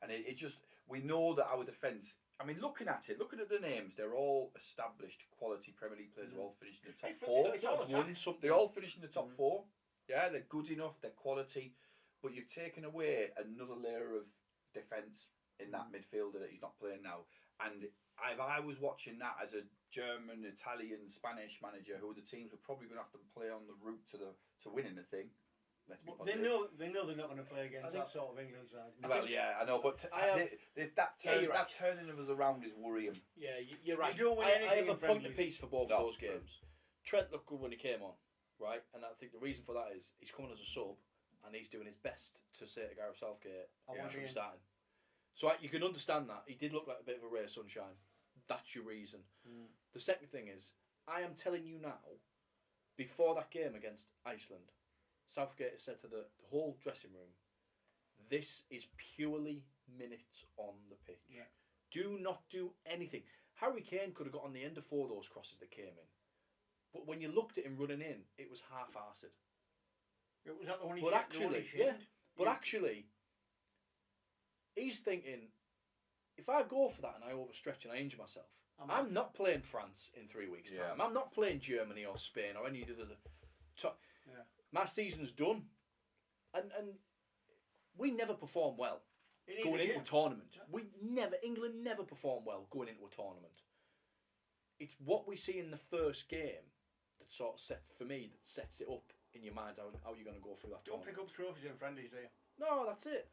And it just, we know that our defence, I mean, looking at the names, they're all established quality Premier League players. They're all finished in the top It's four. it's all attack. Won something. They all finished in the top four. Yeah, they're good enough, they're quality. But you've taken away another layer of defence in that midfielder that he's not playing now. And if I was watching that as a German, Italian, Spanish manager, who the teams were probably going to have to play on the route to winning the thing. Let's be But they positive. know they're not going to play against I think- that sort of England side. Well, yeah, I know, but I have- that you're right. turning of us around is worrying. Yeah, you're right. You don't win I anything have a in point of friendlies. piece for both No, of those true. games. Trent looked good when he came on, right? And I think the reason for that is he's coming as a sub and he's doing his best to say to Gareth Southgate, I I want want you him in. starting. So you can understand that. He did look like a bit of a ray of sunshine. That's your reason. The second thing is, I am telling you now, before that game against Iceland, Southgate has said to the whole dressing room, this is purely minutes on the pitch. Yeah. Do not do anything. Harry Kane could have got on the end of 4 of those crosses that came in. But when you looked at him running in, it was half-hearted. It was that the one he But shot- the one he actually, yeah. shamed? But Yeah. actually, he's thinking, if I go for that and I overstretch and I injure myself, I'm not playing France in 3 weeks' time. Yeah. I'm not playing Germany or Spain or any of the other. Yeah. My season's done, and we never perform well He needs going a into a game. tournament. Yeah. England never perform well going into a tournament. It's what we see in the first game that sort of sets it up in your mind how you're going to go through that Don't tournament. pick up trophies in friendlies, do you? No, that's it.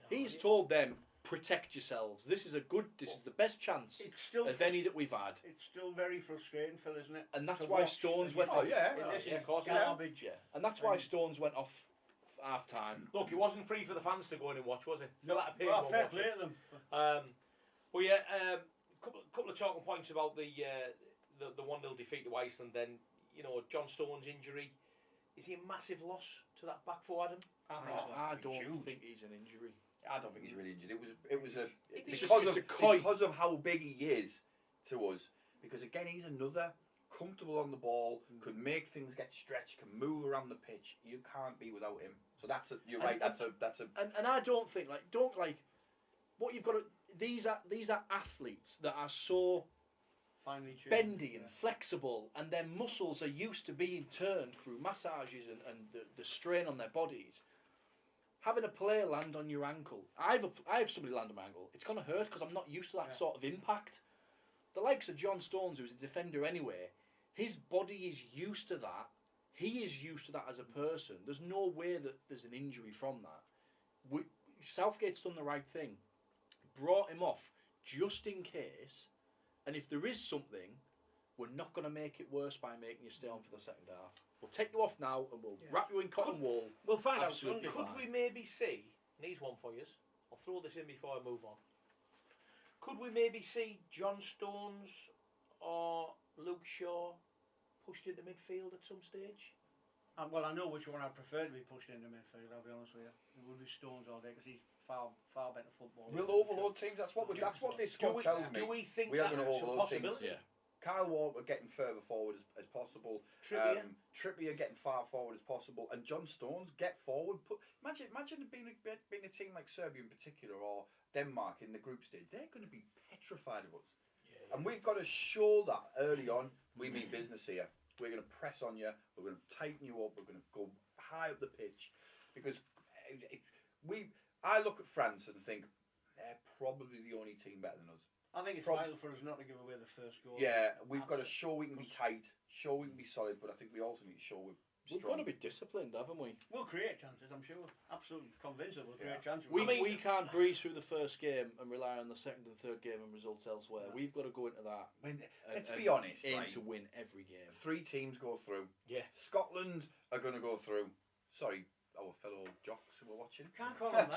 He's told them, protect yourselves. This is the best chance It's still of any that we've had. It's still very frustrating, Phil, isn't it? And that's To why watch Stones and went you off. think, this of is course it is. garbage. Yeah, and that's why Stones went off half time. Look, it wasn't free for the fans to go in and watch, was it? So No, that well, fair play to them. Well, yeah, couple of talking points about the 1-0 defeat to Iceland. Then, you know, John Stones' injury. Is he a massive loss to that back four, Adam? I don't think he's an injury. I don't think he's really injured. It was It's because of how big he is to us. Because again, he's another comfortable on the ball, could make things get stretched, can move around the pitch. You can't be without him. So you're right. That's a. And I don't think what you've got to. These are athletes that are so Finely tuned, bendy and flexible, and their muscles are used to being turned through massages and the strain on their bodies. Having a player land on your ankle, I have somebody land on my ankle. It's gonna hurt because I'm not used to that sort of impact. The likes of John Stones, who's a defender anyway, his body is used to that. He is used to that as a person. There's no way that there's an injury from that. Southgate's done the right thing. Brought him off just in case, and if there is something, we're not going to make it worse by making you stay on for the second half. We'll take you off now and we'll wrap you in cotton wool. We'll find out Absolutely Sunday. Could we maybe see, and here's one for you, I'll throw this in before I move on. Could we maybe see John Stones or Luke Shaw pushed into midfield at some stage? Well, I know which one I prefer to be pushed into midfield. I'll be honest with you. It would be Stones all day because he's far better footballer. We'll overload teams. That's what this squad tells me. Do we think we are going to that's a overload teams? possibility? Yeah. Kyle Walker getting further forward as possible. Trippier getting far forward as possible, and John Stones get forward. Imagine being a team like Serbia in particular, or Denmark in the group stage. They're going to be petrified of us, and we've got to show that early on. We mean business here. We're going to press on you. We're going to tighten you up. We're going to go high up the pitch, because I look at France and think they're probably the only team better than us. I think it's vital for us not to give away the first goal. Yeah, we've got to show we can be tight, show we can be solid, but I think we also need to show we're We've got to be disciplined, haven't we? We'll create chances, I'm sure. Absolutely convinced that we'll create chances. We can't breeze through the first game and rely on the second and third game and results elsewhere. We've got to go into that. Let's be honest. Aim right? to win every game. 3 teams go through. Yeah. Scotland are going to go through. Sorry, our fellow jocks who are watching. Can't call them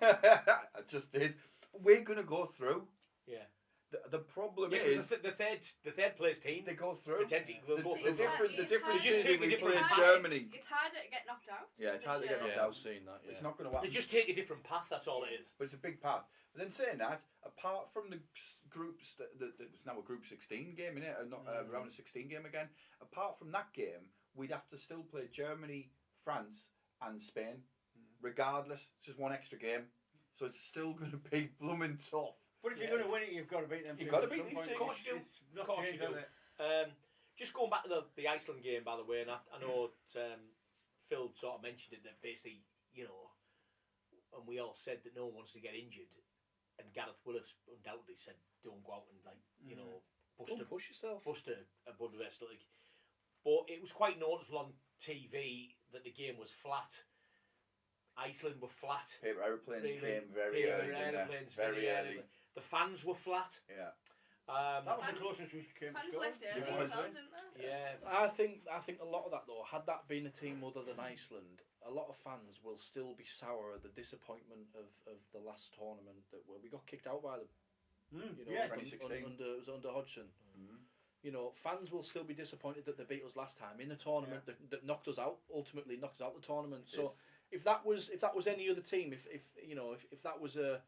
that. I just did. We're going to go through. Yeah. The problem Yeah, is the third place team. they go through. The difference They just is take a we different play path. Germany. It's harder to get knocked out. Yeah, it's hard to get knocked Yeah, out. I've seen that. Yeah. It's not going to happen. They just take a different path. That's all it is. But it's a big path. But then saying that, apart from the groups, it's now a Group 16 game, innit? Not round of 16 game again. Apart from that game, we'd have to still play Germany, France, and Spain, regardless. It's just one extra game, so it's still going to be blooming tough. But if you're going to win it, you've got to beat them. You've got to beat them. these Of course you do. It's not Of course changed, you do. has it? Just going back to the Iceland game, by the way, and I know Phil sort of mentioned it, that basically, you know, and we all said that no one wants to get injured, and Gareth Willis undoubtedly said, don't go out and, like, you know, push yourself. bust a Budapest league. But it was quite noticeable on TV that the game was flat. Iceland were flat. Paper aeroplanes Really. came very Paper early. aeroplanes Very early. The fans were flat. Yeah. That was the closest we came to Fans score. left early It was. as well, didn't they? Yeah. I think a lot of that though, had that been a team other than Iceland, a lot of fans will still be sour at the disappointment of the last tournament where we got kicked out by them. You know, Yeah. 2016. It was under Hodgson. You know, fans will still be disappointed that they beat us last time in the tournament that knocked us out. Ultimately, knocked us out the tournament. So, if that was any other team, if that was a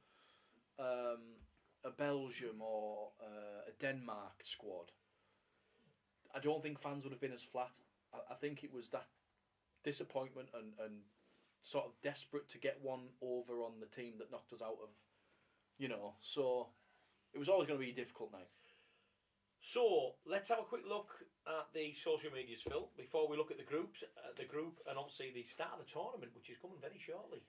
Belgium or a Denmark squad, I don't think fans would have been as flat. I think it was that disappointment and sort of desperate to get one over on the team that knocked us out of, you know. So it was always going to be a difficult night. So let's have a quick look at the social medias, Phil, before we look at the group, and obviously the start of the tournament, which is coming very shortly.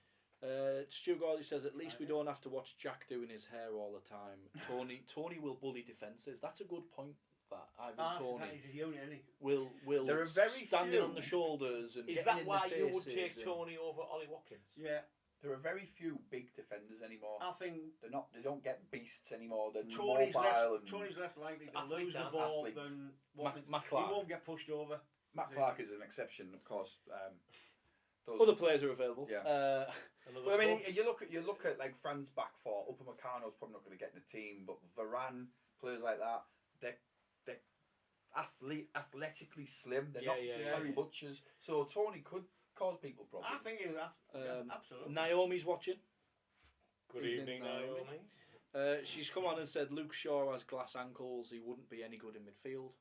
Stu Gawley says, at least we don't have to watch Jack doing his hair all the time. Tony will bully defences. That's a good point. That Ivan Tony He's a unit, isn't he? will There are very standing few. on the shoulders and Is getting that in why the you would faces take and- Tony over Ollie Watkins? Yeah. There are very few big defenders anymore. I think They're not. They don't get beasts anymore. They're Tony's mobile. And less likely to Athletes lose the aren't ball athletes. than Matt Watkins. He Clark. won't get pushed over. Matt Clark is an exception, of course. Other players are available. Yeah. Another Well, I mean, post. you look at like Fran's back four. Upamecano's probably not going to get in the team, but Varane, players like that, they're athletically slim. They're not Terry Butchers. So Tony could cause people problems. I think absolutely. Naomi's watching. Good evening, Naomi. She's come on and said Luke Shaw has glass ankles. He wouldn't be any good in midfield.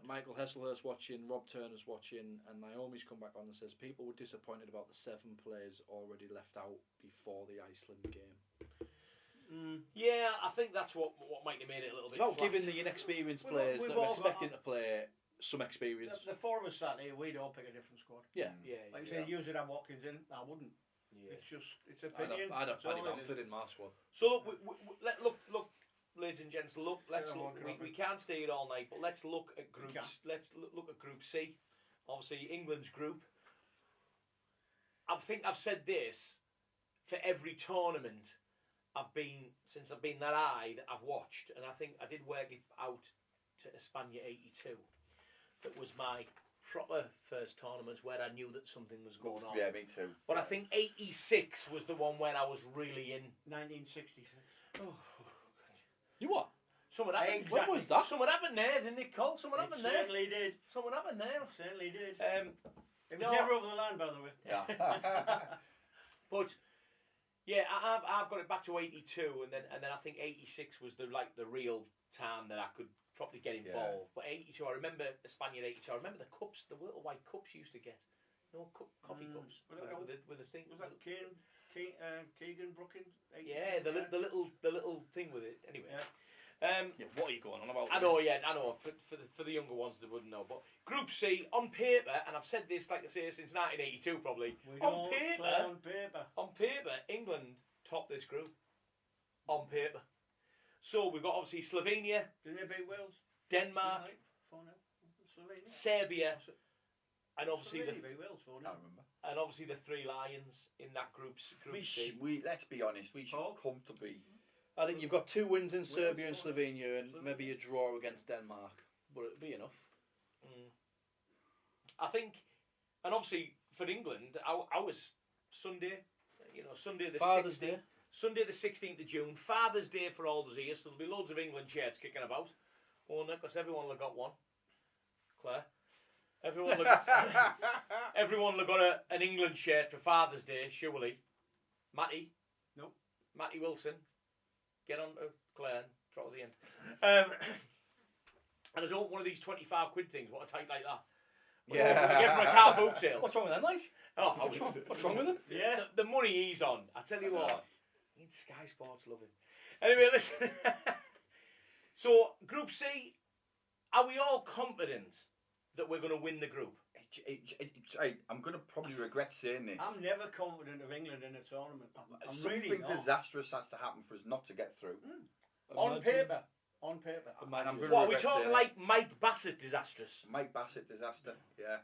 Michael Hesselhurst watching, Rob Turner's watching, and Naomi's come back on and says people were disappointed about the 7 players already left out before the Iceland game. Yeah, I think that's what might have made it a little It's bit about flat. giving the inexperienced We've players all that are got- expecting to play some experience. The 4 of us sat here, we'd all pick a different squad. Yeah. Yeah, Like you yeah. say, usually have Watkins in. I wouldn't. Yeah. It's I'd opinion. have That's Paddy all it is. Bamford in my squad. So look, ladies and gents. Let's Yeah, look. Mark, We can't stay here all night, but let's look at We groups. Let's look at Group C. Obviously, England's group. I think I've said this for every tournament since I've been that I've watched, and I think I did work it out to Espana '82. That was my proper first tournament where I knew that something was going on. Yeah, me too. But I think '86 was the one when I was really in. 1966. Oh, You what? something happened. Exactly. When was that? Something happened there, didn't it, Cole? Something happened there. Certainly did. Something happened there. Certainly did. It was no. never over the line, by the way. Yeah. But yeah, I've got it back to '82, and then I think '86 was the real time that I could properly get involved. But '82, I remember Espana '82. I remember the cups, the little white cups you used to get. Coffee cups with a thing. Was that Keegan Brookins? Yeah, the little thing with it. Anyway. Yeah. Yeah, what are you going on about? I know. For the younger ones that wouldn't know, but Group C on paper, and I've said this like I say since 1982 probably. We On don't paper, play on paper. England top this group. On paper. So we've got obviously Slovenia, Did they beat Wales? Denmark, 4-0. Slovenia. Serbia, and obviously Slovenia beat Wales 4-0. I remember. and obviously the 3 Lions in that group C. Let's be honest. We should Paul? comfortably. I think you've got 2 wins in Serbia and sorry. Slovenia, and maybe a draw against Denmark, but it'll be enough. I think, and obviously for England, I was Sunday, Sunday the Father's 16th, Day. Sunday the 16th of June, Father's Day for all those here, so there'll be loads of England shirts kicking about. Won't there? Because everyone will have got one. Claire? Everyone will have got an England shirt for Father's Day, surely. Matty? Nope. Matty Wilson. Get on to Claire and trot at the end. And I don't want one of these 25 quid things, what a tight like that. Yeah. Get from a car boot sale. What's wrong with them, like? Oh, What's wrong with them? Yeah, the money he's on. I tell you what, Sky Sports love him. Anyway, listen. So, Group C, are we all confident that we're going to win the group? I'm going to probably regret saying this. I'm never confident of England in a tournament. I'm Something really not. disastrous has to happen for us not to get through. On paper. On paper. And I'm gonna What, are we regret talking saying like Mike Bassett disastrous? Mike Bassett disaster, yeah.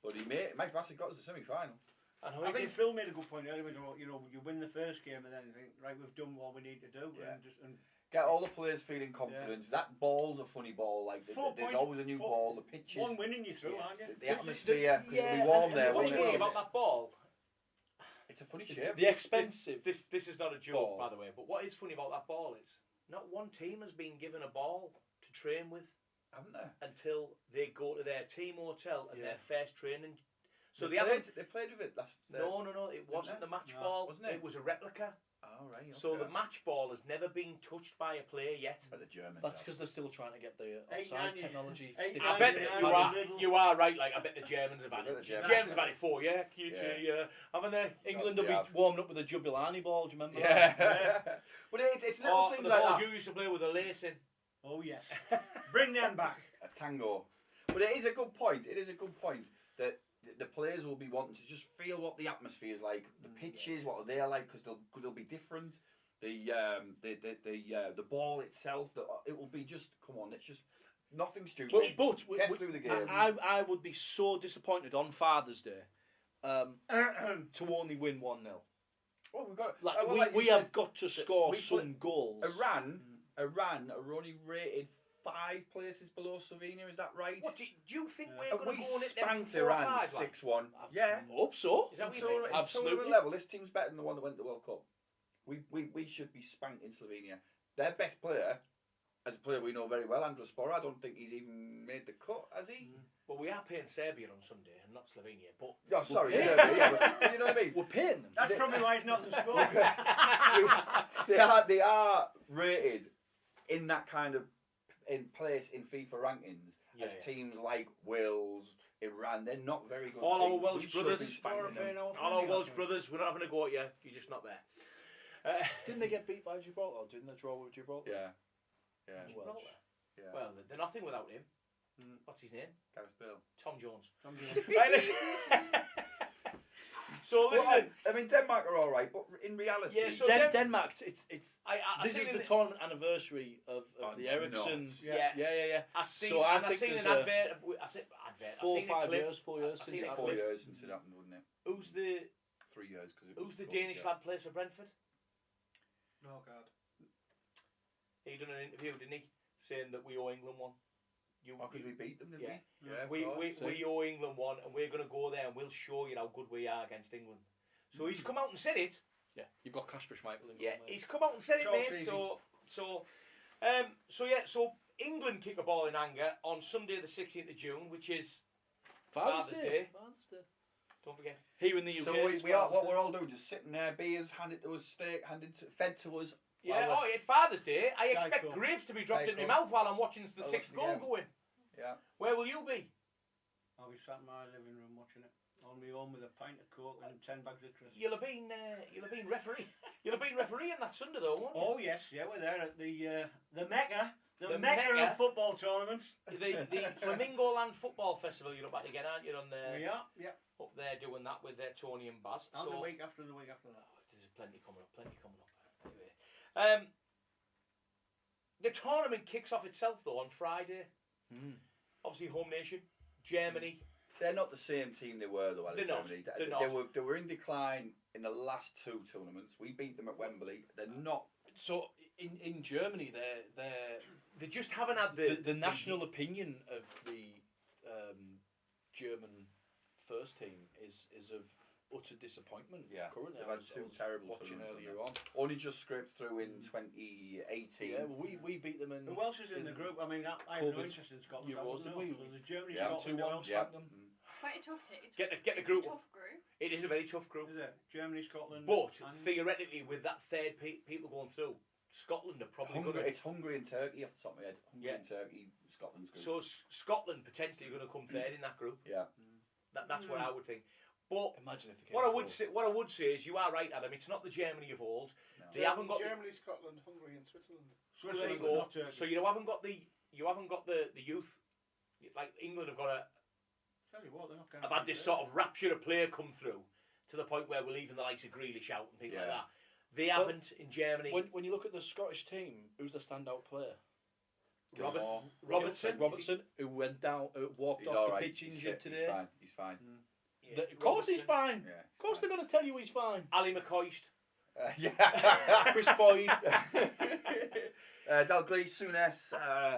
But Mike Bassett got us to semi-final. I think Phil made a good point earlier. You win the first game and then you think, right, we've done what we need to do. Yeah. And Get all the players feeling confident. That ball's a funny ball. Like there's always a new ball. The pitches, one winning you through, aren't you? the atmosphere. Cause it'll be warm there. What's won't funny it? about that ball? It's a funny shape. The expensive. This is not a joke, ball. by the way. But what is funny about that ball is not one team has been given a ball to train with Haven't they? until they go to their team hotel and Yeah. their first training. So they played with it last. No, it wasn't the match ball. Wasn't it? It was a replica. Oh right. Okay. So the match ball has never been touched by a player yet. But the Germans. That's because they're still trying to get the Eight, offside nine, technology. eight, stick I nine, bet to that it. you nine, are. little- You are right. Like I bet the Germans have had I bet it. the Germans Germans have had it for QT, haven't they? England will they be have. warming up with a Jubbilani ball. Do you remember? Yeah. that? But it's little Or things the like balls that. you used to play with a lace in. Oh yes. Bring them back. A tango. But it is a good point. It is a good point that the players will be wanting to just feel what the atmosphere is like, the pitches, what are they like, because they'll be different. The ball itself, it will be just come on. It's just nothing stupid. But Get through the game. I would be so disappointed on Father's Day to only win 1-0. Well, we've got. Like, well, like we you have said, got to score we some goals. Iran are only rated 5 places below Slovenia. Is that right? What do you think we're And going we to go in at them spanked for 4 or Iran 5? Like? 6-1. Yeah. Hope so. Is that what In you think? tournament Absolutely. level, this team's better than the one that went to the World Cup. We should be spanked in Slovenia. Their best player, as a player we know very well, Andros Spora, I don't think he's even made the cut, has he? Well, we are paying Serbia on Sunday and not Slovenia, but Oh, sorry, We're Serbia, yeah, but you know what I mean? We're paying them. That's probably why he's not in the squad. They are rated in that kind of place in FIFA rankings as teams like Wales, Iran. They're not very good. all our teams. Welsh We should brothers, be spanking them. all our Welsh brothers, we're not having a go at you. You're just not there. Didn't they get beat by Gibraltar? Didn't they draw with Gibraltar? Yeah, yeah, Welsh. yeah. Well, they're nothing without him. What's his name? Gareth Bale. Tom Jones. Right, listen. So listen. Well, I mean, Denmark are all right, but in reality, Yeah, so Denmark. It's. I This seen is the an- tournament anniversary of Oh, the it's Ericsson. not. Yeah. I seen. So I and I think seen there's an a advert. I seen advert. I 4 or seen a 5 clip. years. 4 years I since seen it a 4 happened. years since it happened, wouldn't it? Who's the 3 years because Who's the Danish lad plays for Brentford? Oh God. He done an interview, didn't he, saying that we owe England one. Because we beat them, didn't Yeah. we? Yeah, of We course. owe England one, and we're going to go there and we'll show you how good we are against England. So he's come out and said it. Yeah, you've got Kasper Schmeichel in. Yeah, he's come out and said it, Talk's mate. easy. So England kick a ball in anger on Sunday the 16th of June, which is Father's Day. Father's Day. don't forget. Here in the UK. So we are what we're all doing, just sitting there, beers handed to us, steak fed to us. Yeah, while it's Father's Day. I Very expect cool. grapes to be dropped Very in my cool. mouth while I'm watching the I'll sixth watch the goal game. go in. Yeah. Where will you be? I'll be sat in my living room watching it. On my own with a pint of Coke and 10 bags of crisps. You'll have been referee. You'll have been refereeing that Sunday though, won't you? Oh yes, yeah, we're there at the Mecca, the The Mecca Mecca. of football tournaments. The Flamingo Land Football Festival you're up at again, aren't you? On We are, yeah. up there doing that with Tony and Baz. And So the week after that. there's plenty coming up. Anyway, the tournament kicks off itself though on Friday. Obviously, home nation, Germany. They're not the same team they were though. They're not. Germany. They're They not. were in decline in the last 2 tournaments. We beat them at Wembley. They're not. So in Germany, they're They just haven't had the national opinion of the German first team is of utter disappointment. Yeah, currently they've I had was 2 terrible watching tournaments, earlier haven't on. Only just scraped through in 2018. Yeah, well, we beat them in. Who else is in the group? I mean, I have no COVID interest in Scotland. so I Euros, wouldn't didn't know. we? So there's Germany, Yeah. Scotland, 2-1 who else? Yeah. spanked them. Quite a tough it's Get the it's a group. tough group. It is a very tough group. Is it? Germany, Scotland. But and theoretically, with that third people going through, Scotland are probably going to. It's Hungary and Turkey off the top of my head. Hungary Yeah. and Turkey, Scotland's group. So Scotland potentially going to come third in that group. yeah. That's what I would think. But Imagine if they came what I fourth. would say is you are right, Adam. It's not the Germany of old. No. They haven't got. Germany, Scotland, Hungary, and Switzerland. There you Switzerland, go. not Turkey. So you haven't got the youth. Like England have got a. Tell you what, they're not I've had this sort of rapture of player come through to the point where we're leaving the likes of Grealish out and people like Yeah. that. They haven't in Germany. When you look at the Scottish team, who's the standout player? Gilmore. Robertson. Robertson, who went down, walked He's off all the right. pitch He's injured fit. today. He's fine. Yeah, Of course he's Robertson. fine. Yeah. Of course they're going to tell you he's fine. Ali McCoist. Yeah. Chris Boyd. Dalglish, Souness.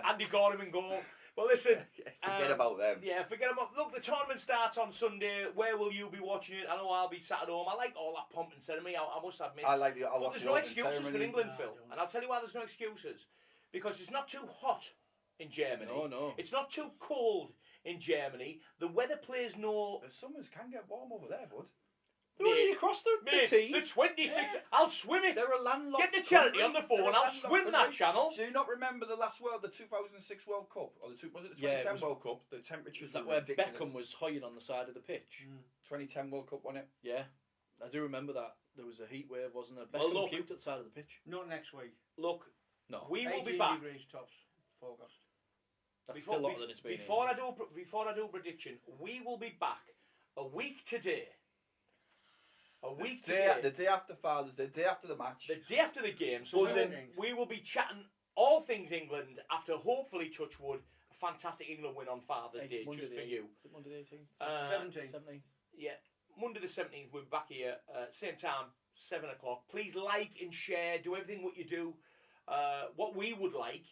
Andy Gordon in goal. Well, listen. Forget about them. Yeah, forget about. Look, the tournament starts on Sunday. Where will you be watching it? I know I'll be sat at home. I like all that pomp and ceremony. I must admit. I like the. I'll But watch there's the no opening excuses for ceremony. England, No, I Phil. don't. And I'll tell you why there's no excuses. Because it's not too hot in Germany. No. It's not too cold in Germany. The weather plays no. The summers can get warm over there, bud. They're already across the Mate, T. the 26. Yeah. I'll swim it. They're a landlocked. Get the charity country. on the phone. They're a I'll landlocked swim that country. channel. Do you not remember the 2006 World Cup, or was it the 2010 Yeah, it was- World Cup? The temperatures Is that were where ridiculous. Beckham was hoying on the side of the pitch? 2010 World Cup, wasn't it? Yeah, I do remember that. There was a heat wave, wasn't there? Well, Beckham look- puked at the side of the pitch. Not next week. Look, No, we will 18 be back. degrees tops, forecast. that's still hotter than it's been. Before I do a prediction, we will be back a week today. A week today. The day after Father's Day, the day after the match. The day after the game, so Buzzing. we will be chatting all things England after hopefully Touchwood a fantastic England win on Father's Day Monday just the for you. Is it Monday the 18th? 17th. 17th. Yeah, Monday the 17th, we'll be back here, same time, 7 o'clock. Please like and share, do everything what you do. What we would like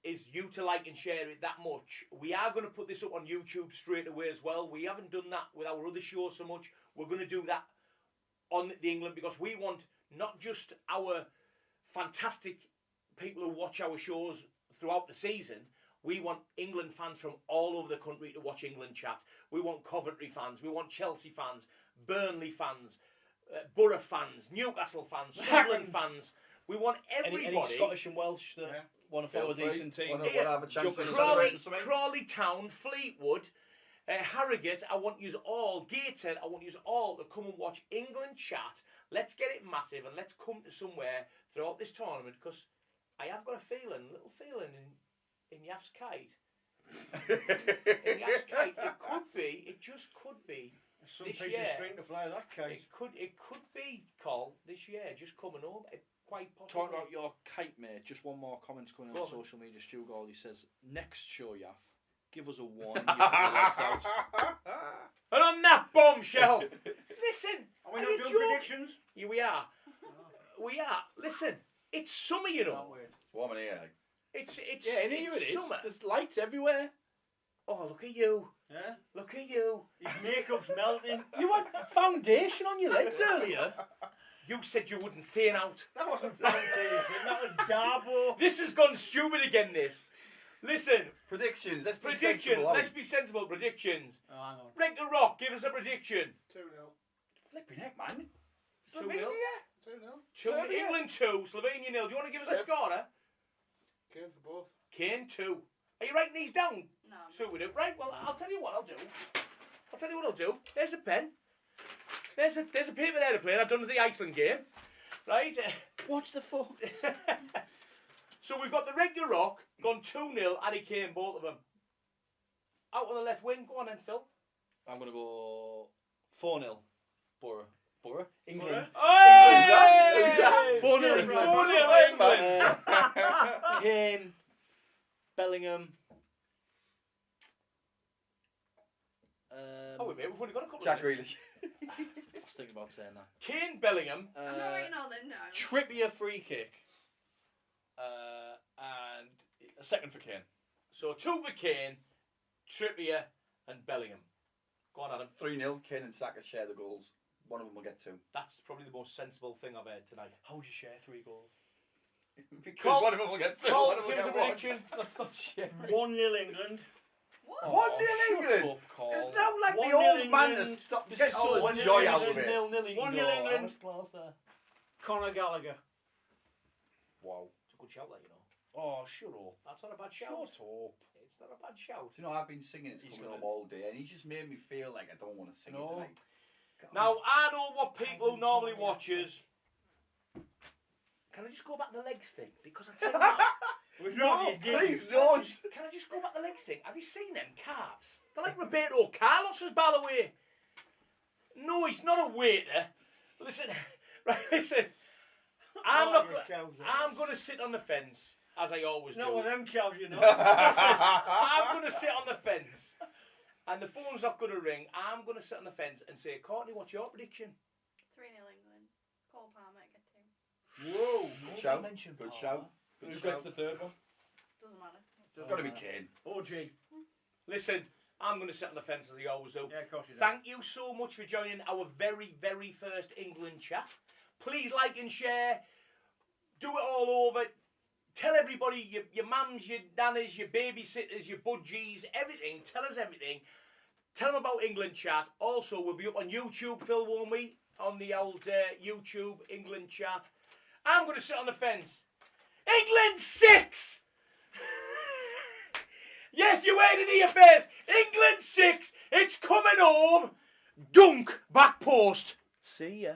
is you to like and share it that much. We are going to put this up on YouTube straight away as well. We haven't done that with our other show so much. We're going to do that on the England because we want not just our fantastic people who watch our shows throughout the season. We want England fans from all over the country to watch England chat. We want Coventry fans. We want Chelsea fans, Burnley fans, Borough fans, Newcastle fans, Sunderland fans. We want everybody. Any Scottish and Welsh that want to follow a decent team. Want to have a chance to Crawley Town, Fleetwood, Harrogate. I want you all, Gateshead. I want you all to come and watch England chat. Let's get it massive and let's come to somewhere throughout this tournament because I have got a little feeling in Yaf's kite. In Yaf's kite, it just could be. Some this piece year, of string to fly that kite. It could be, Col, this year, just coming home. Quite possibly. Talking about your kite, mate, just one more comment coming on social media. Stu Gawley says, next show, Yaf, give us a warning, you put your legs out. And on that bombshell, listen, Are we not doing predictions? Yeah, we are. We are. Listen, it's summer, you know. Can't wait. Warm in here. It's Yeah, in here it is. summer. There's lights everywhere. Oh, look at you. Yeah? Look at you. His makeup's melting. You had foundation on your legs earlier. You said you wouldn't say it out. That wasn't foundation, that was Darbo. This has gone stupid again, this. Listen, Predictions. Let's be predictions. sensible. Let's be sensible. Predictions. Oh, hang on. Break the rock. Give us a prediction. 2-0. Flipping heck, man. 2-0. Slovenia? 2-0. Serbia? England 2, Slovenia 0. Do you want to give us a scorer? Kane for both. Kane 2. Are you writing these down? No. So we do. Right, well, I'll tell you what I'll do. There's a pen. There's a paper there to play. I've done the Iceland game. Right? What's the fuck? So we've got the regular rock, gone 2-0, Harry Kane, both of them. Out on the left wing. Go on then, Phil. I'm going to go 4-0. Borough? England. Hey! Who's that? 4-0 England. 4-0 England. Kane, Bellingham. Oh, wait, mate, we've only got a couple Jack of minutes. Grealish. I was thinking about saying that. Kane, Bellingham. I'm not writing all them down. Trippier free kick. And a second for Kane. So 2 for Kane, Trippier and Bellingham. Go on, Adam. 3-0. Kane and Saka share the goals. One of them will get 2. That's probably the most sensible thing I've heard tonight. How would you share 3 goals? Because Col- one of them will get 2. Col, One of them give will us a get 1. prediction. That's not sharing. 1-0 England. What? 1-0 England. Shut up, Cole. It's now like 1-0 the old man to England. stop. This Get is all so the joy out of This is it. 0-0. 1-0 England. Conor Gallagher. Wow. It's a good shout, that, you know. Oh, shut up. That's not a bad shout. Shut up. It's not a bad shout. Do you know, I've been singing It's He's Coming gonna- Home all day, and he's just made me feel like I don't want to sing it No. tonight. God. Now, I know what people who normally watches. Can I just go back to the legs thing? Because I tell you what, No, please don't. can I just go back to the legs thing? Have you seen them calves? They're like Roberto Carlos's, by the way. No, he's not a waiter. Listen, right, listen. I'm going to sit on the fence, as I always do. Not with them cows, you know. I'm going to sit on the fence. And the phone's not going to ring. I'm going to sit on the fence and say, Courtney, what's your prediction? 3-0 England. Cole Palmer get 2. Whoa, good shout. mentioned Good Palmer. shout. Good Who shout. gets the third one? Doesn't matter. It's got to be Kane. OG. Listen, I'm going to sit on the fence as I always do. Yeah, of course you do. Thank you so much for joining our very, very first England chat. Please like and share. Do it all over. Tell everybody, your mums, your nannies, your babysitters, your budgies, everything. Tell us everything. Tell them about England chat. Also, we'll be up on YouTube, Phil, won't we? On the old YouTube England chat. I'm going to sit on the fence. England 6! Yes, you heard it here first. England 6. It's coming home. Dunk, back post. See ya.